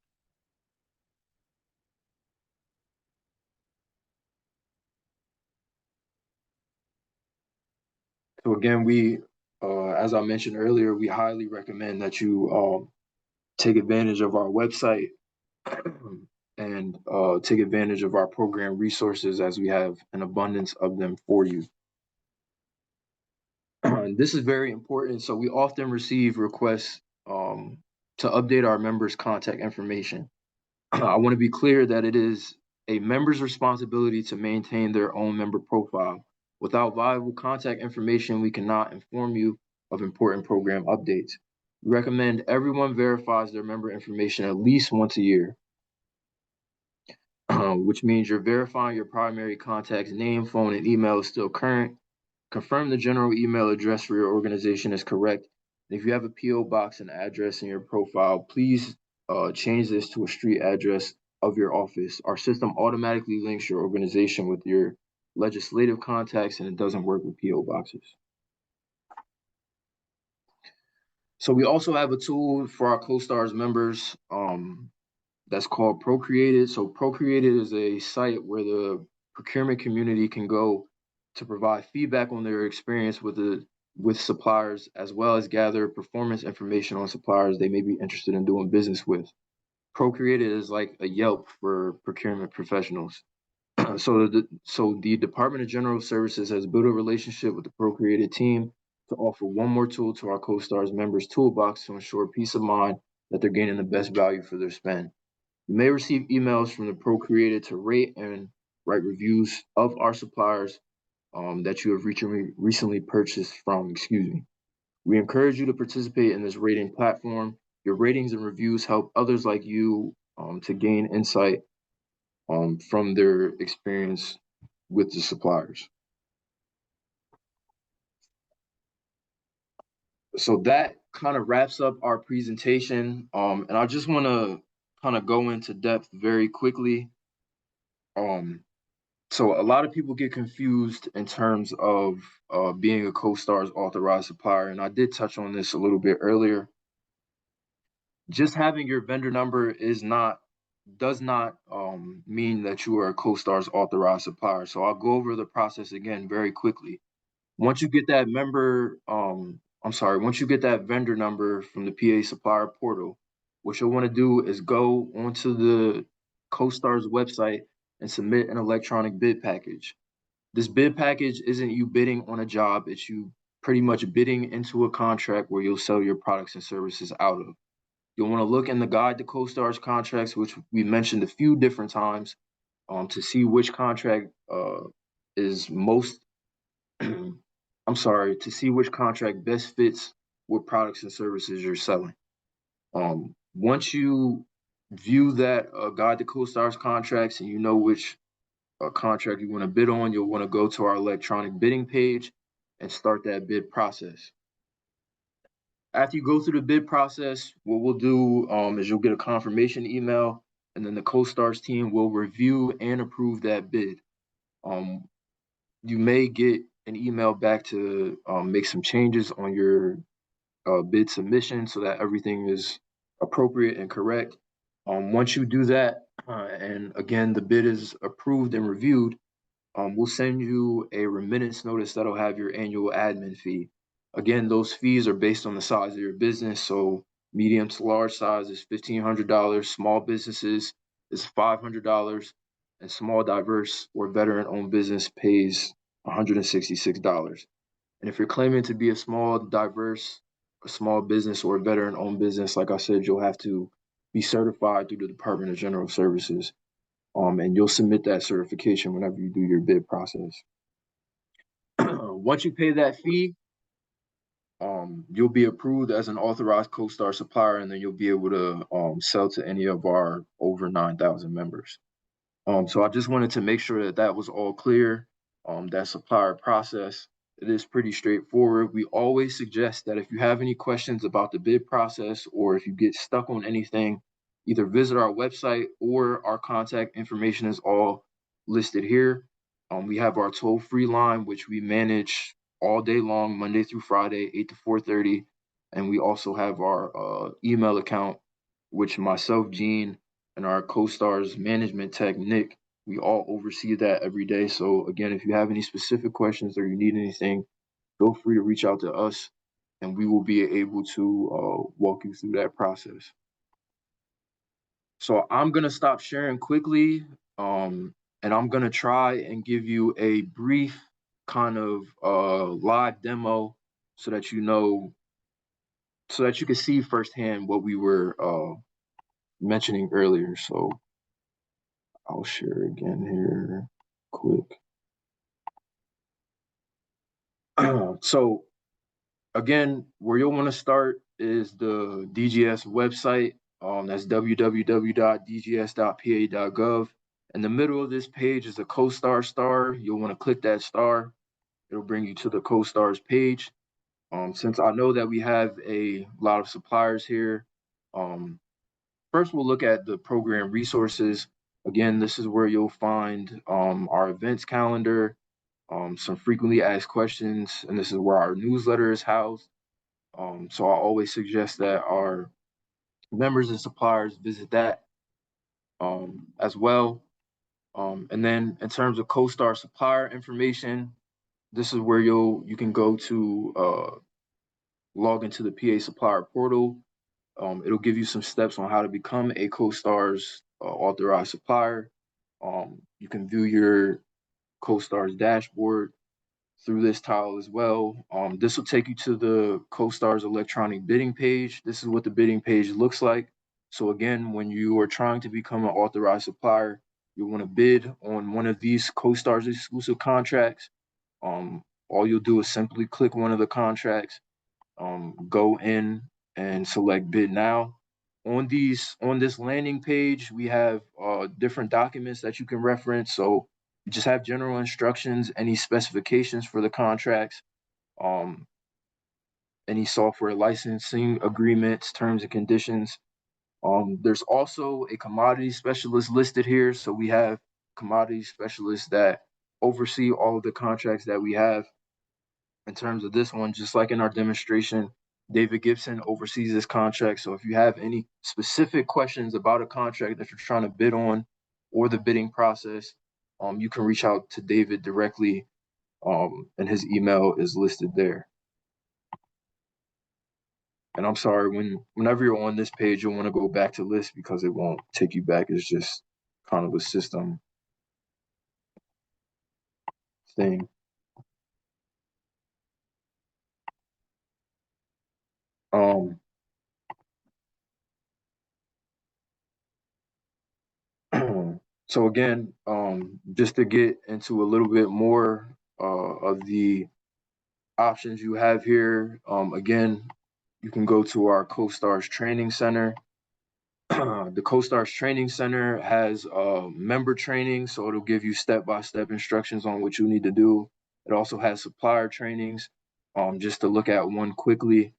So again, as I mentioned earlier, we highly recommend that you take advantage of our website and take advantage of our program resources as we have an abundance of them for you. This is very important. So we often receive requests to update our members' contact information. I want to be clear that it is a member's responsibility to maintain their own member profile. Without viable contact information, we cannot inform you of important program updates. We recommend everyone verifies their member information at least once a year, which means you're verifying your primary contact's name, phone, and email is still current. Confirm the general email address for your organization is correct. And if you have a PO box and address in your profile, please change this to a street address of your office. Our system automatically links your organization with your legislative contacts, and it doesn't work with PO boxes. So we also have a tool for our Costars members that's called Procreated. So Procreated is a site where the procurement community can go to provide feedback on their experience with suppliers, as well as gather performance information on suppliers they may be interested in doing business with. Procreated is like a Yelp for procurement professionals. So the Department of General Services has built a relationship with the Procreated team to offer one more tool to our Costars members' toolbox to ensure peace of mind that they're gaining the best value for their spend. You may receive emails from the Procreated to rate and write reviews of our suppliers that you have recently purchased from. We encourage you to participate in this rating platform. Your ratings and reviews help others like you to gain insight from their experience with the suppliers. So that kind of wraps up our presentation. And I just want to kind of go into depth very quickly So a lot of people get confused in terms of being a CoStar's authorized supplier, and I did touch on this a little bit earlier. Just having your vendor number does not mean that you are a CoStar's authorized supplier. So I'll go over the process again very quickly. Once you get that once you get that vendor number from the PA supplier portal, what you'll want to do is go onto the CoStar's website and submit an electronic bid package. This bid package isn't you bidding on a job, it's you pretty much bidding into a contract where you'll sell your products and services out of. You'll want to look in the guide to CoStar's contracts, which we mentioned a few different times, to see which contract is most to see which contract best fits what products and services you're selling. Once you view that guide to CoStar's contracts and you know which contract you want to bid on, you'll want to go to our electronic bidding page and start that bid process. After you go through the bid process, what we'll do is you'll get a confirmation email, and then the CoStars team will review and approve that bid. You may get an email back to make some changes on your bid submission so that everything is appropriate and correct. Once you do that, and again, the bid is approved and reviewed, we'll send you a remittance notice that'll have your annual admin fee. Again, those fees are based on the size of your business. So medium to large size is $1,500, small businesses is $500, and small, diverse, or veteran-owned business pays $166. And if you're claiming to be a small, diverse, a small business or a veteran-owned business, like I said, you'll have to be certified through the Department of General Services. And you'll submit that certification whenever you do your bid process. Once you pay that fee, you'll be approved as an authorized CoStar supplier, and then you'll be able to sell to any of our over 9,000 members. So I just wanted to make sure that that was all clear. That supplier process, it is pretty straightforward. We always suggest that if you have any questions about the bid process or if you get stuck on anything, either visit our website or our contact information is all listed here. We have our toll-free line, which we manage all day long, Monday through Friday, 8 to 4:30. And we also have our email account, which myself, Gene, and our CoStars management tech, Nick, we all oversee that every day. So again, if you have any specific questions or you need anything, feel free to reach out to us and we will be able to walk you through that process. So I'm gonna stop sharing quickly, and I'm gonna try and give you a brief kind of live demo so that so that you can see firsthand what we were mentioning earlier. So I'll share again here quick. So again, where you'll want to start is the DGS website. That's www.dgs.pa.gov. In the middle of this page is a CoStar star. You'll want to click that star. It'll bring you to the CoStars page. Since I know that we have a lot of suppliers here, first we'll look at the program resources. Again, this is where you'll find our events calendar, some frequently asked questions, and this is where our newsletter is housed. So I always suggest that our members and suppliers visit that as well. And then in terms of CoStar supplier information, this is where you can go to log into the PA supplier portal. It'll give you some steps on how to become a CoStar's authorized supplier. You can view your CoStar's dashboard through this tile as well. This will take you to the CoStar's electronic bidding page. This is what the bidding page looks like. So again, when you are trying to become an authorized supplier, you want to bid on one of these CoStar's exclusive contracts. All you'll do is simply click one of the contracts, go in and select bid now. On this landing page, we have different documents that you can reference. So you just have general instructions, any specifications for the contracts, any software licensing agreements, terms and conditions. There's also a commodity specialist listed here. So we have commodity specialists that oversee all of the contracts that we have. In terms of this one, just like in our demonstration, David Gibson oversees this contract. So if you have any specific questions about a contract that you're trying to bid on or the bidding process, you can reach out to David directly, and his email is listed there. And I'm sorry, whenever you're on this page, you'll want to go back to list because it won't take you back. It's just kind of a system thing. So again, just to get into a little bit more of the options you have here, again, you can go to our Costars Training Center. The Costars Training Center has member training, so it'll give you step-by-step instructions on what you need to do. It also has supplier trainings, just to look at one quickly.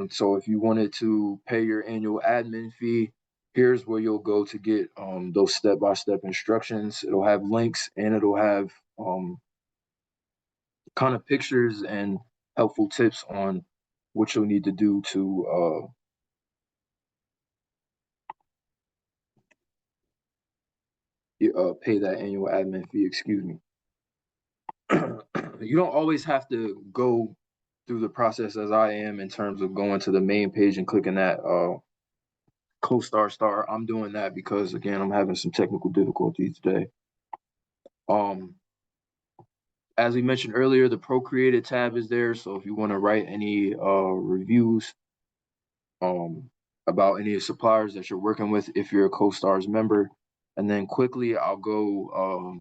So if you wanted to pay your annual admin fee, here's where you'll go to get those step-by-step instructions. It'll have links and it'll have kind of pictures and helpful tips on what you'll need to do to pay that annual admin fee, excuse me. You don't always have to go through the process as I am in terms of going to the main page and clicking that CoStar star. I'm doing that because again, I'm having some technical difficulties today. As we mentioned earlier, the Procreated tab is there. So if you want to write any reviews about any of the suppliers that you're working with, if you're a CoStars member, and then quickly I'll go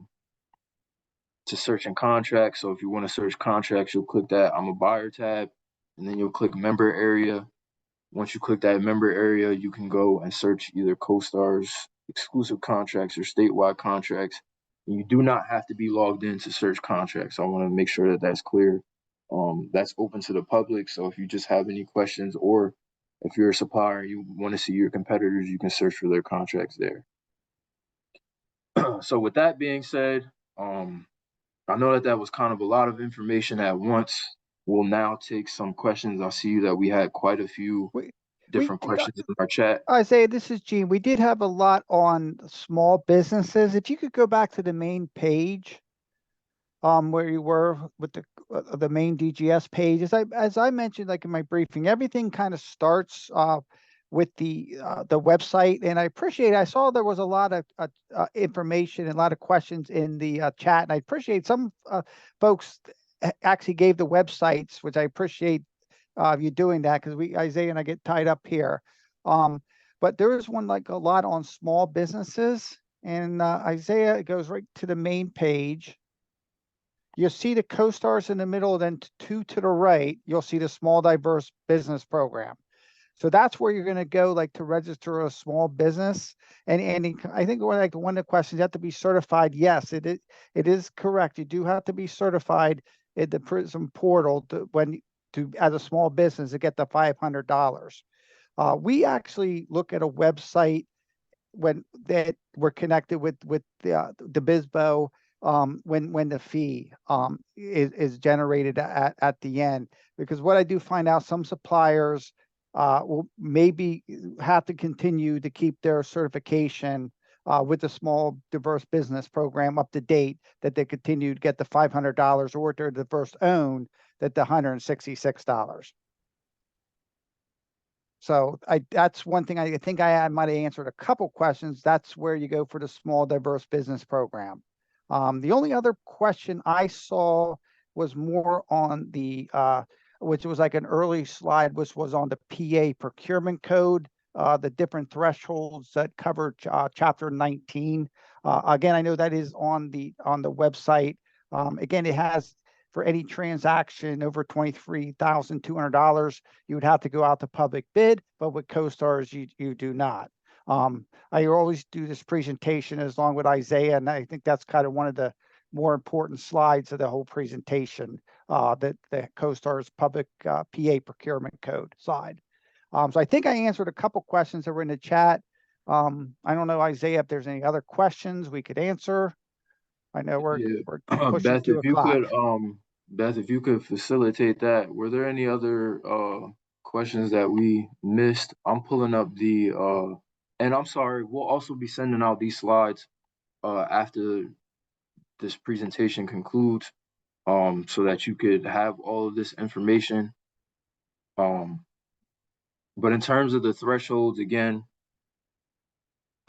to searching contracts. So if you want to search contracts, you'll click that I'm a buyer tab, and then you'll click member area. Once you click that member area, you can go and search either CoStars exclusive contracts or statewide contracts. And you do not have to be logged in to search contracts. I want to make sure that that's clear. That's open to the public. So if you just have any questions, or if you're a supplier and you want to see your competitors, you can search for their contracts there. So with that being said, I know that was kind of a lot of information at once. We'll now take some questions. I see that we had quite a few different questions in our chat. Isaiah, this is Gene. We did have a lot on small businesses. If you could go back to the main page, where you were with the main DGS page, as I mentioned, like in my briefing, everything kind of starts with the website, and I appreciate. I saw there was a lot of information and a lot of questions in the chat, and I appreciate some folks actually gave the websites, which I appreciate you doing that, because Isaiah and I get tied up here. But there is one like a lot on small businesses, and Isaiah goes right to the main page. You'll see the CoStars in the middle, then two to the right, you'll see the small diverse business program. So that's where you're going to go, like to register a small business. And I think one of the questions, you have to be certified. Yes, it is correct. You do have to be certified in the PRISM portal as a small business to get the $500. We actually look at a website that we're connected with the BizBo, when the fee is generated at the end, because what I do find out, some suppliers will maybe have to continue to keep their certification with the small diverse business program up to date, that they continue to get the $500, or if they're diverse owned, that the $166. So that's one thing I think I might have answered a couple questions. That's where you go for the small diverse business program. The only other question I saw was more on the, which was like an early slide, which was on the PA procurement code, the different thresholds that cover chapter 19. Again, I know that is on the website. Again, it has, for any transaction over $23,200, you would have to go out to public bid, but with CoStars, you do not. I always do this presentation as long with Isaiah, and I think that's kind of one of the more important slides of the whole presentation, that the CoStars public PA procurement code side. So I think I answered a couple questions that were in the chat. I don't know, Isaiah, if there's any other questions we could answer. I know we're pushing Beth, 2 o'clock. Beth, if you could facilitate that, were there any other questions that we missed? I'm pulling up the and I'm sorry, we'll also be sending out these slides after this presentation concludes, so that you could have all of this information. But in terms of the thresholds, again,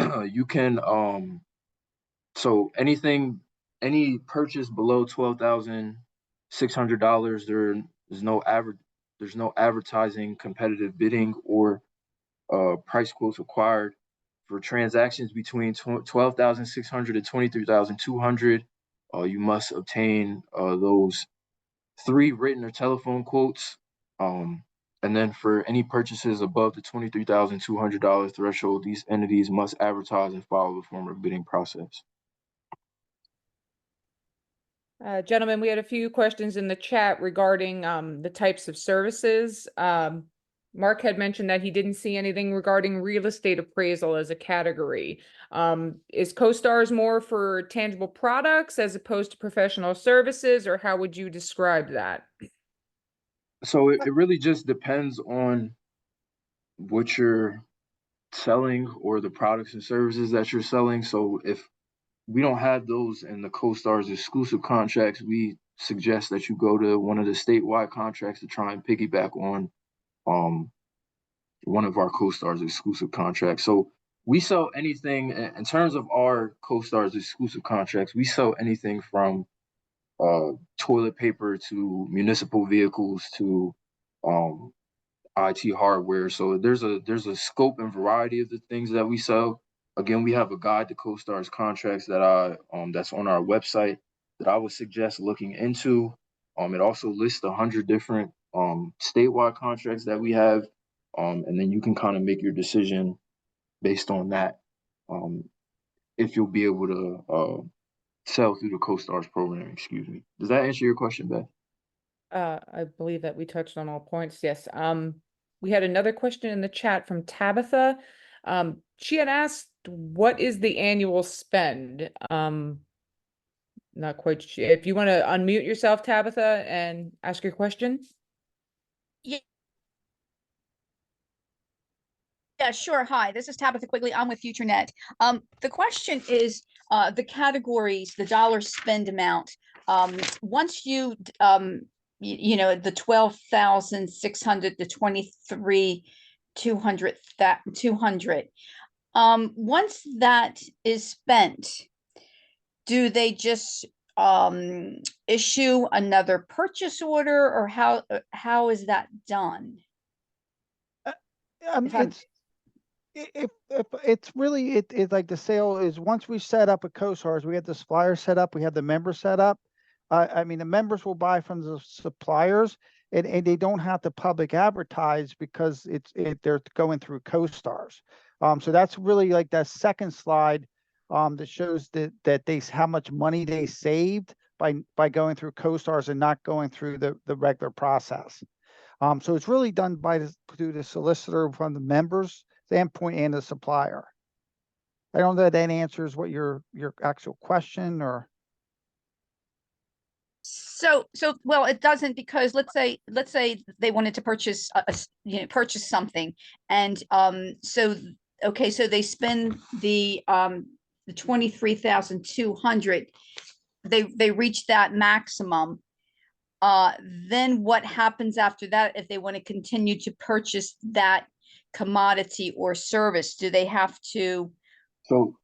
you can so any purchase below $12,600, there's no advertising, competitive bidding, or price quotes required. For transactions between 12,600 and 23,200, you must obtain those 3 written or telephone quotes. And then for any purchases above the $23,200 threshold, these entities must advertise and follow the formal bidding process. Gentlemen, we had a few questions in the chat regarding the types of services. Mark had mentioned that he didn't see anything regarding real estate appraisal as a category. Is Costars more for tangible products as opposed to professional services, or how would you describe that? So it really just depends on what you're selling or the products and services that you're selling. So if we don't have those in the Costars exclusive contracts, we suggest that you go to one of the statewide contracts to try and piggyback on one of our Costars exclusive contracts. So we sell anything in terms of our Costars exclusive contracts. We sell anything from toilet paper to municipal vehicles to IT hardware. So there's a scope and variety of the things that we sell. Again, we have a guide to Costars contracts that's on our website that I would suggest looking into. It also lists 100 different statewide contracts that we have, and then you can kind of make your decision based on that. If you'll be able to sell through the Costars program. Excuse me. Does that answer your question, Beth? I believe that we touched on all points. Yes. We had another question in the chat from Tabitha. She had asked, what is the annual spend? Not quite sure. If you want to unmute yourself, Tabitha, and ask your question. Yeah, sure. Hi, this is Tabitha Quigley. I'm with FutureNet. The question is the categories, the dollar spend amount. Once you the 12,600 to 23,200. Once that is spent, do they just issue another purchase order, or how is that done? If it's really it's like the sale is, once we set up a Costars, we have the supplier set up, we have the members set up. I mean, the members will buy from the suppliers, and they don't have to public advertise because they're going through Costars. So that's really like that second slide that shows that how much money they saved by going through Costars and not going through the regular process. So it's really done through the solicitor from the members standpoint and the supplier. I don't know if that answers what your actual question, or. So well, it doesn't, because let's say they wanted to purchase purchase something, and so they spend the 23,200, they reach that maximum. Then what happens after that if they want to continue to purchase that commodity or service? Do they have to? So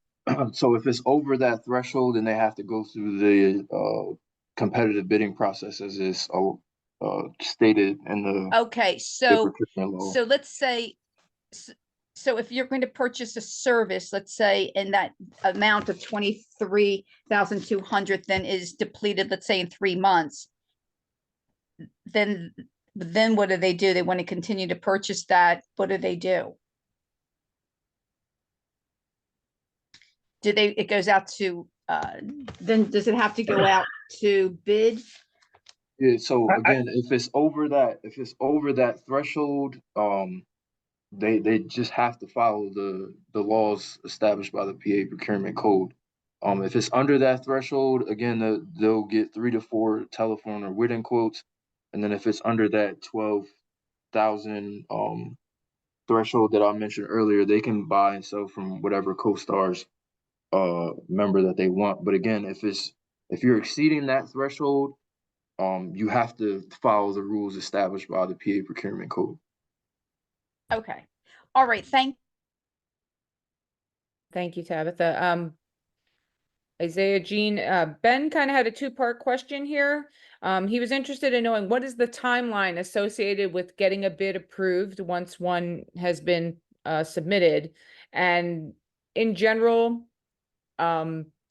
if it's over that threshold, then they have to go through the competitive bidding process as is stated in the So let's say, so if you're going to purchase a service, let's say, in that amount of 23,200 then is depleted, let's say in 3 months, then what do? They want to continue to purchase that. What do? It goes out to then does it have to go out to bid? Yeah, so again, if it's over that threshold, they just have to follow the laws established by the PA procurement code. If it's under that threshold, again, they'll get 3 to 4 telephone or written quotes, and then if it's under that 12,000 threshold that I mentioned earlier, they can buy and sell from whatever Costars member that they want. But again, if you're exceeding that threshold, you have to follow the rules established by the PA procurement code. Okay. All right. Thank Thank you, Tabitha. Isaiah, Jean, Ben kind of had a two-part question here. He was interested in knowing what is the timeline associated with getting a bid approved once one has been submitted, and in general,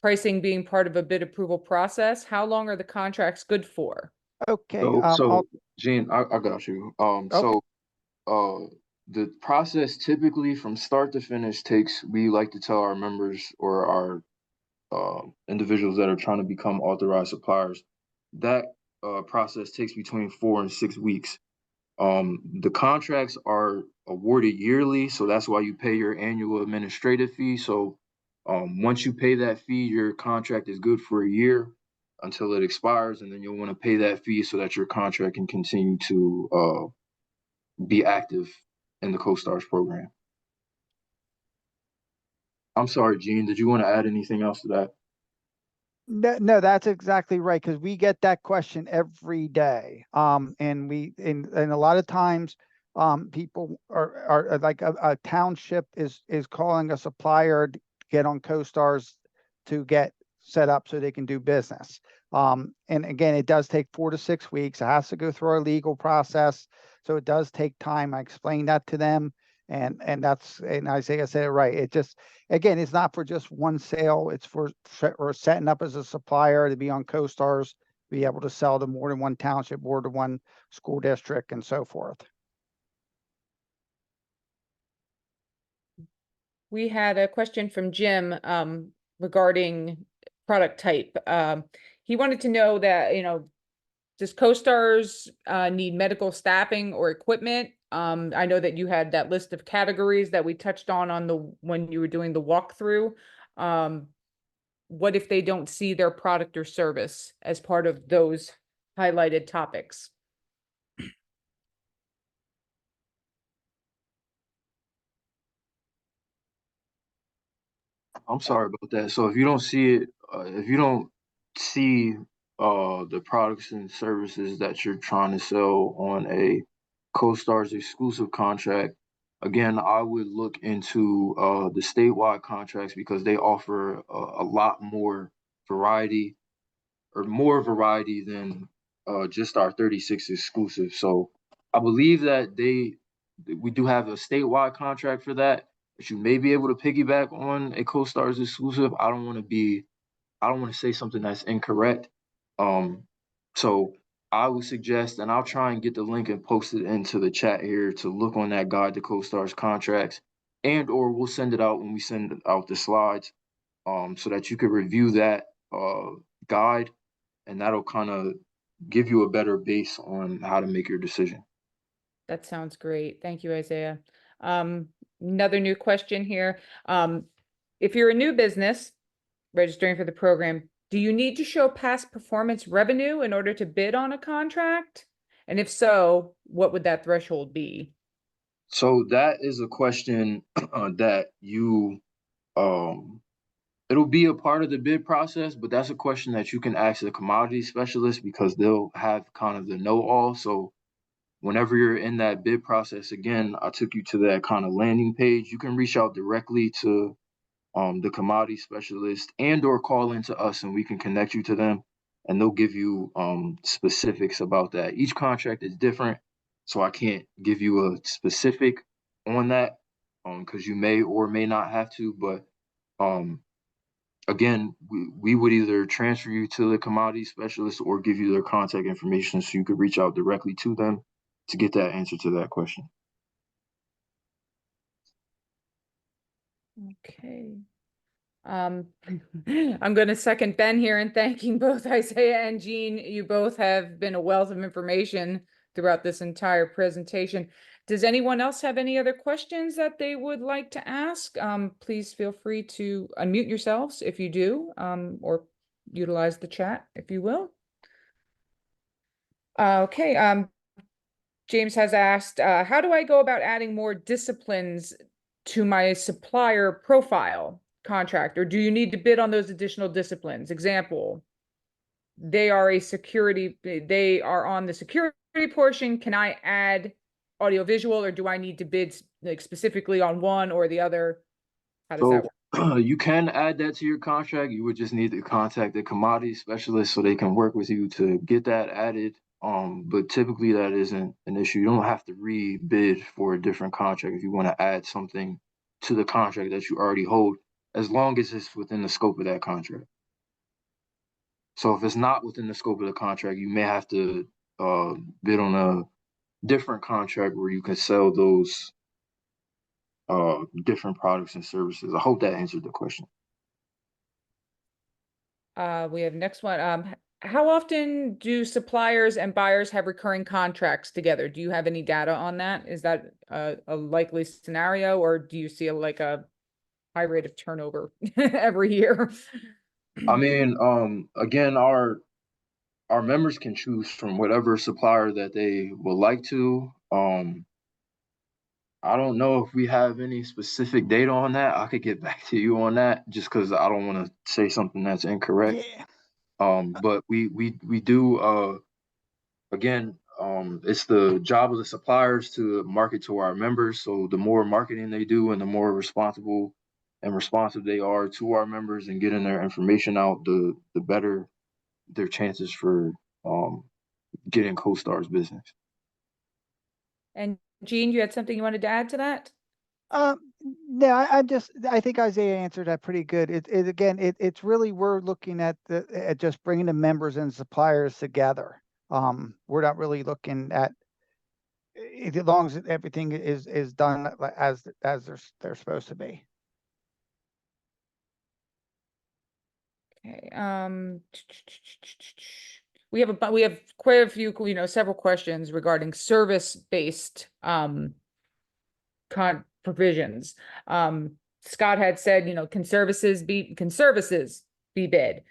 pricing being part of a bid approval process, how long are the contracts good for? Okay, So Gene, I got you. The process typically from start to finish takes, we like to tell our members or our individuals that are trying to become authorized suppliers, that process takes between 4 and 6 weeks. The contracts are awarded yearly, so that's why you pay your annual administrative fee. So once you pay that fee, your contract is good for a year until it expires, and then you'll want to pay that fee so that your contract can continue to be active in the Costars program. I'm sorry, Gene, did you want to add anything else to that? No, that's exactly right, because we get that question every day. And a lot of times, people are like a township is calling a supplier to get on Costars to get set up so they can do business. And again, it does take 4 to 6 weeks. It has to go through our legal process, so it does take time. I explained that to them, and Isaiah said it right. It just, again, it's not for just one sale. It's for setting up as a supplier to be on Costars, be able to sell to more than one township, more than one school district, and so forth. We had a question from Jim regarding product type. He wanted to know that, does Costars need medical staffing or equipment? I know that you had that list of categories that we touched on when you were doing the walkthrough. What if they don't see their product or service as part of those highlighted topics? I'm sorry about that. So if you don't see it, if you don't see the products and services that you're trying to sell on a CoStar's exclusive contract, again, I would look into the statewide contracts because they offer a lot more variety more variety than just our 36 exclusive. So I believe that we do have a statewide contract for that, but you may be able to piggyback on a CoStar's exclusive. I don't want to say something that's incorrect. So I would suggest, and I'll try and get the link and post it into the chat here to look on that guide to CoStar's contracts, and or we'll send it out when we send out the slides, so that you could review that guide, and that'll kind of give you a better base on how to make your decision. That sounds great. Thank you, Isaiah. Another new question here. If you're a new business registering for the program, do you need to show past performance revenue in order to bid on a contract? And if so, what would that threshold be? So that is a question that you it'll be a part of the bid process, but that's a question that you can ask the commodity specialist because they'll have kind of the know-all. So whenever you're in that bid process, again, I took you to that kind of landing page. You can reach out directly to the commodity specialist and or call into us and we can connect you to them and they'll give you specifics about that. Each contract is different, so I can't give you a specific on that because you may or may not have to, but again, we would either transfer you to the commodity specialist or give you their contact information so you could reach out directly to them to get that answer to that question. Okay. I'm going to second Ben here in thanking both Isaiah and Jean. You both have been a wealth of information throughout this entire presentation. Does anyone else have any other questions that they would like to ask? Please feel free to unmute yourselves if you do, or utilize the chat if you will. Okay, James has asked, how do I go about adding more disciplines to my supplier profile contract, or do you need to bid on those additional disciplines? Example, they are on the security portion. Can I add audiovisual, or do I need to bid like specifically on one or the other? How does that So work? you can add that to your contract. You would just need to contact the commodity specialist so they can work with you to get that added. But typically that isn't an issue. You don't have to re-bid for a different contract if you want to add something to the contract that you already hold, as long as it's within the scope of that contract. So if it's not within the scope of the contract, you may have to bid on a different contract where you can sell those different products and services. I hope that answered the question. We have next one. How often do suppliers and buyers have recurring contracts together? Do you have any data on that? Is that a likely scenario, or do you see like a high rate of turnover every year? I mean, again, our members can choose from whatever supplier that they would like to. I don't know if we have any specific data on that. I could get back to you on that just because I don't want to say something that's incorrect. Yeah. But we do again, it's the job of the suppliers to market to our members. So the more marketing they do and the more responsible and responsive they are to our members and getting their information out, the better their chances for getting Costars business. And Jean, you had something you wanted to add to that? Um, no, I think Isaiah answered that pretty good. It's really, we're looking at just bringing the members and suppliers together. We're not really looking at, as long as everything is done as they're supposed to be. Okay, we have quite a few, several questions regarding service-based provisions. Scott had said, can services be bid?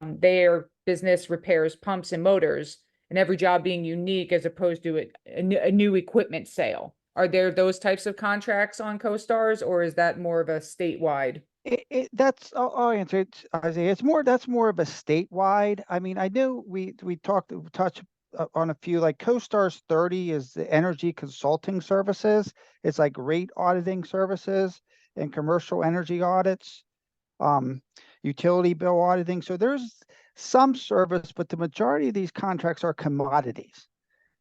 Their business repairs pumps and motors, and every job being unique as opposed to a new equipment sale. Are there those types of contracts on Costars, or is that more of a statewide? I'll answer it, Isaiah. That's more of a statewide. I mean, I know we touched on a few, like CoStar's 30 is the energy consulting services. It's like rate auditing services and commercial energy audits, utility bill auditing. So there's some service, but the majority of these contracts are commodities.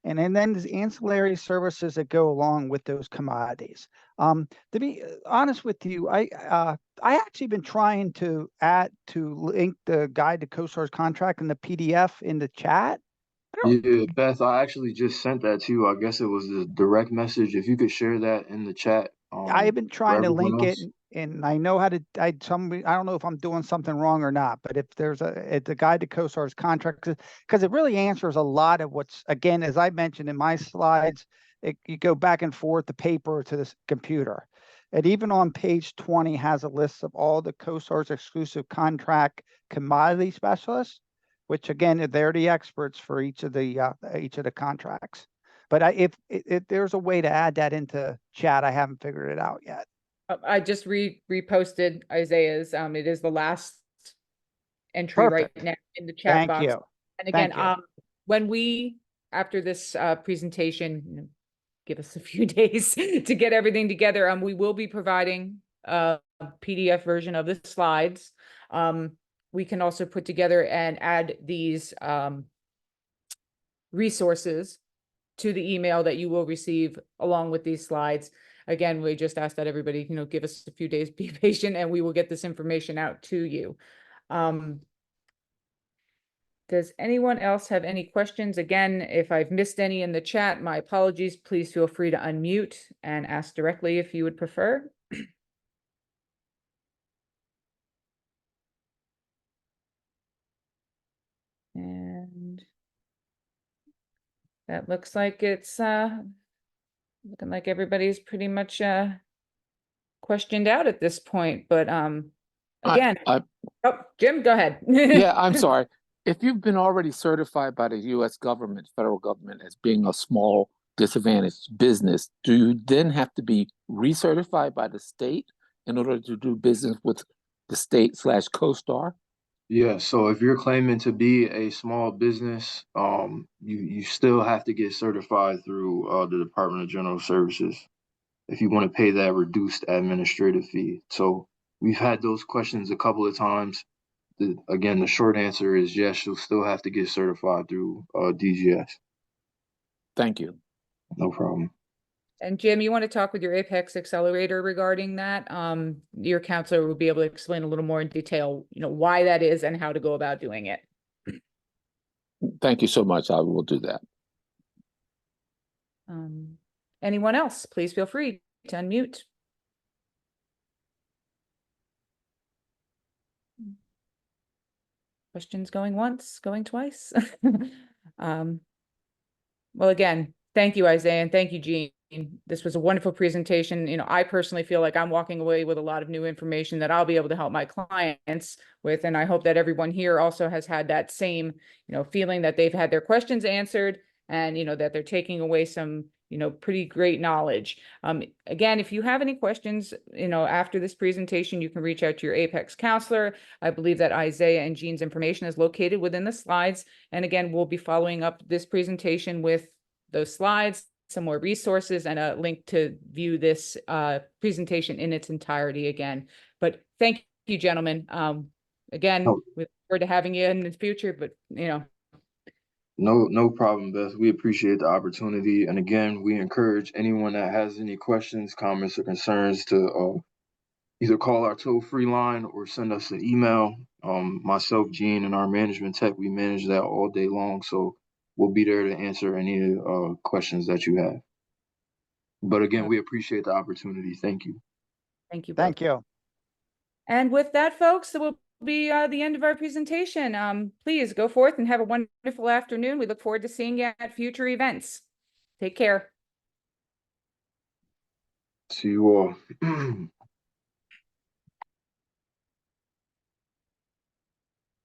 And then there's ancillary services that go along with those commodities. To be honest with you, I actually been trying to link the guide to CoStar's contract and the PDF in the chat. Yeah, Beth, I actually just sent that to you. I guess it was a direct message. If you could share that in the chat, I have been for trying to everyone link it, else. and I know how to. I don't know if I'm doing something wrong or not, but if there's the guide to CoStar's contract, because it really answers a lot of what's, again, as I mentioned in my slides, you go back and forth the paper to this computer, and even on page 20 has a list of all the CoStar's exclusive contract commodity specialists, which again they're the experts for each of the contracts. But if there's a way to add that into chat, I haven't figured it out yet. I just reposted Isaiah's. It is the last entry right Perfect. now in the chat Thank box. you. And again, Thank you. when we, after this presentation, give us a few days to get everything together, we will be providing a PDF version of the slides. We can also put together and add these resources to the email that you will receive along with these slides. Again, we just ask that everybody, give us a few days, be patient, and we will get this information out to you. Does anyone else have any questions? Again, if I've missed any in the chat, my apologies. Please feel free to unmute and ask directly if you would prefer. And that looks like it's Looking like everybody's pretty much questioned out at this point, but again, oh, Jim, go ahead. Yeah, I'm sorry. If you've been already certified by the US government, federal government, as being a small disadvantaged business, do you then have to be recertified by the state in order to do business with the state / CoStar? Yeah, so if you're claiming to be a small business, you still have to get certified through the Department of General Services if you want to pay that reduced administrative fee. So we've had those questions a couple of times. Again, the short answer is yes, you'll still have to get certified through DGS. Thank you. No problem. And Jim, you want to talk with your Apex Accelerator regarding that? Your counselor will be able to explain a little more in detail, why that is and how to go about doing it. Thank you so much. I will do that. Anyone else, please feel free to unmute. Questions going once, going twice. Well, again, thank you, Isaiah, and thank you, Jean. This was a wonderful presentation. I personally feel like I'm walking away with a lot of new information that I'll be able to help my clients with. And I hope that everyone here also has had that same, feeling that they've had their questions answered and, that they're taking away some, pretty great knowledge. Again, if you have any questions, after this presentation, you can reach out to your Apex counselor. I believe that Isaiah and Jean's information is located within the slides. And again, we'll be following up this presentation with those slides, some more resources, and a link to view this presentation in its entirety again. But thank you, gentlemen. Again, we look forward to having you in the future, but No problem, Beth. We appreciate the opportunity. And again, we encourage anyone that has any questions, comments, or concerns to either call our toll-free line or send us an email. Myself, Gene, and our management tech, we manage that all day long. So we'll be there to answer any questions that you have. But again, we appreciate the opportunity. Thank you. thank you both. Thank you. And with that, folks, that will be the end of our presentation. Please go forth and have a wonderful afternoon. We look forward to seeing you at future events. Take care. See you all.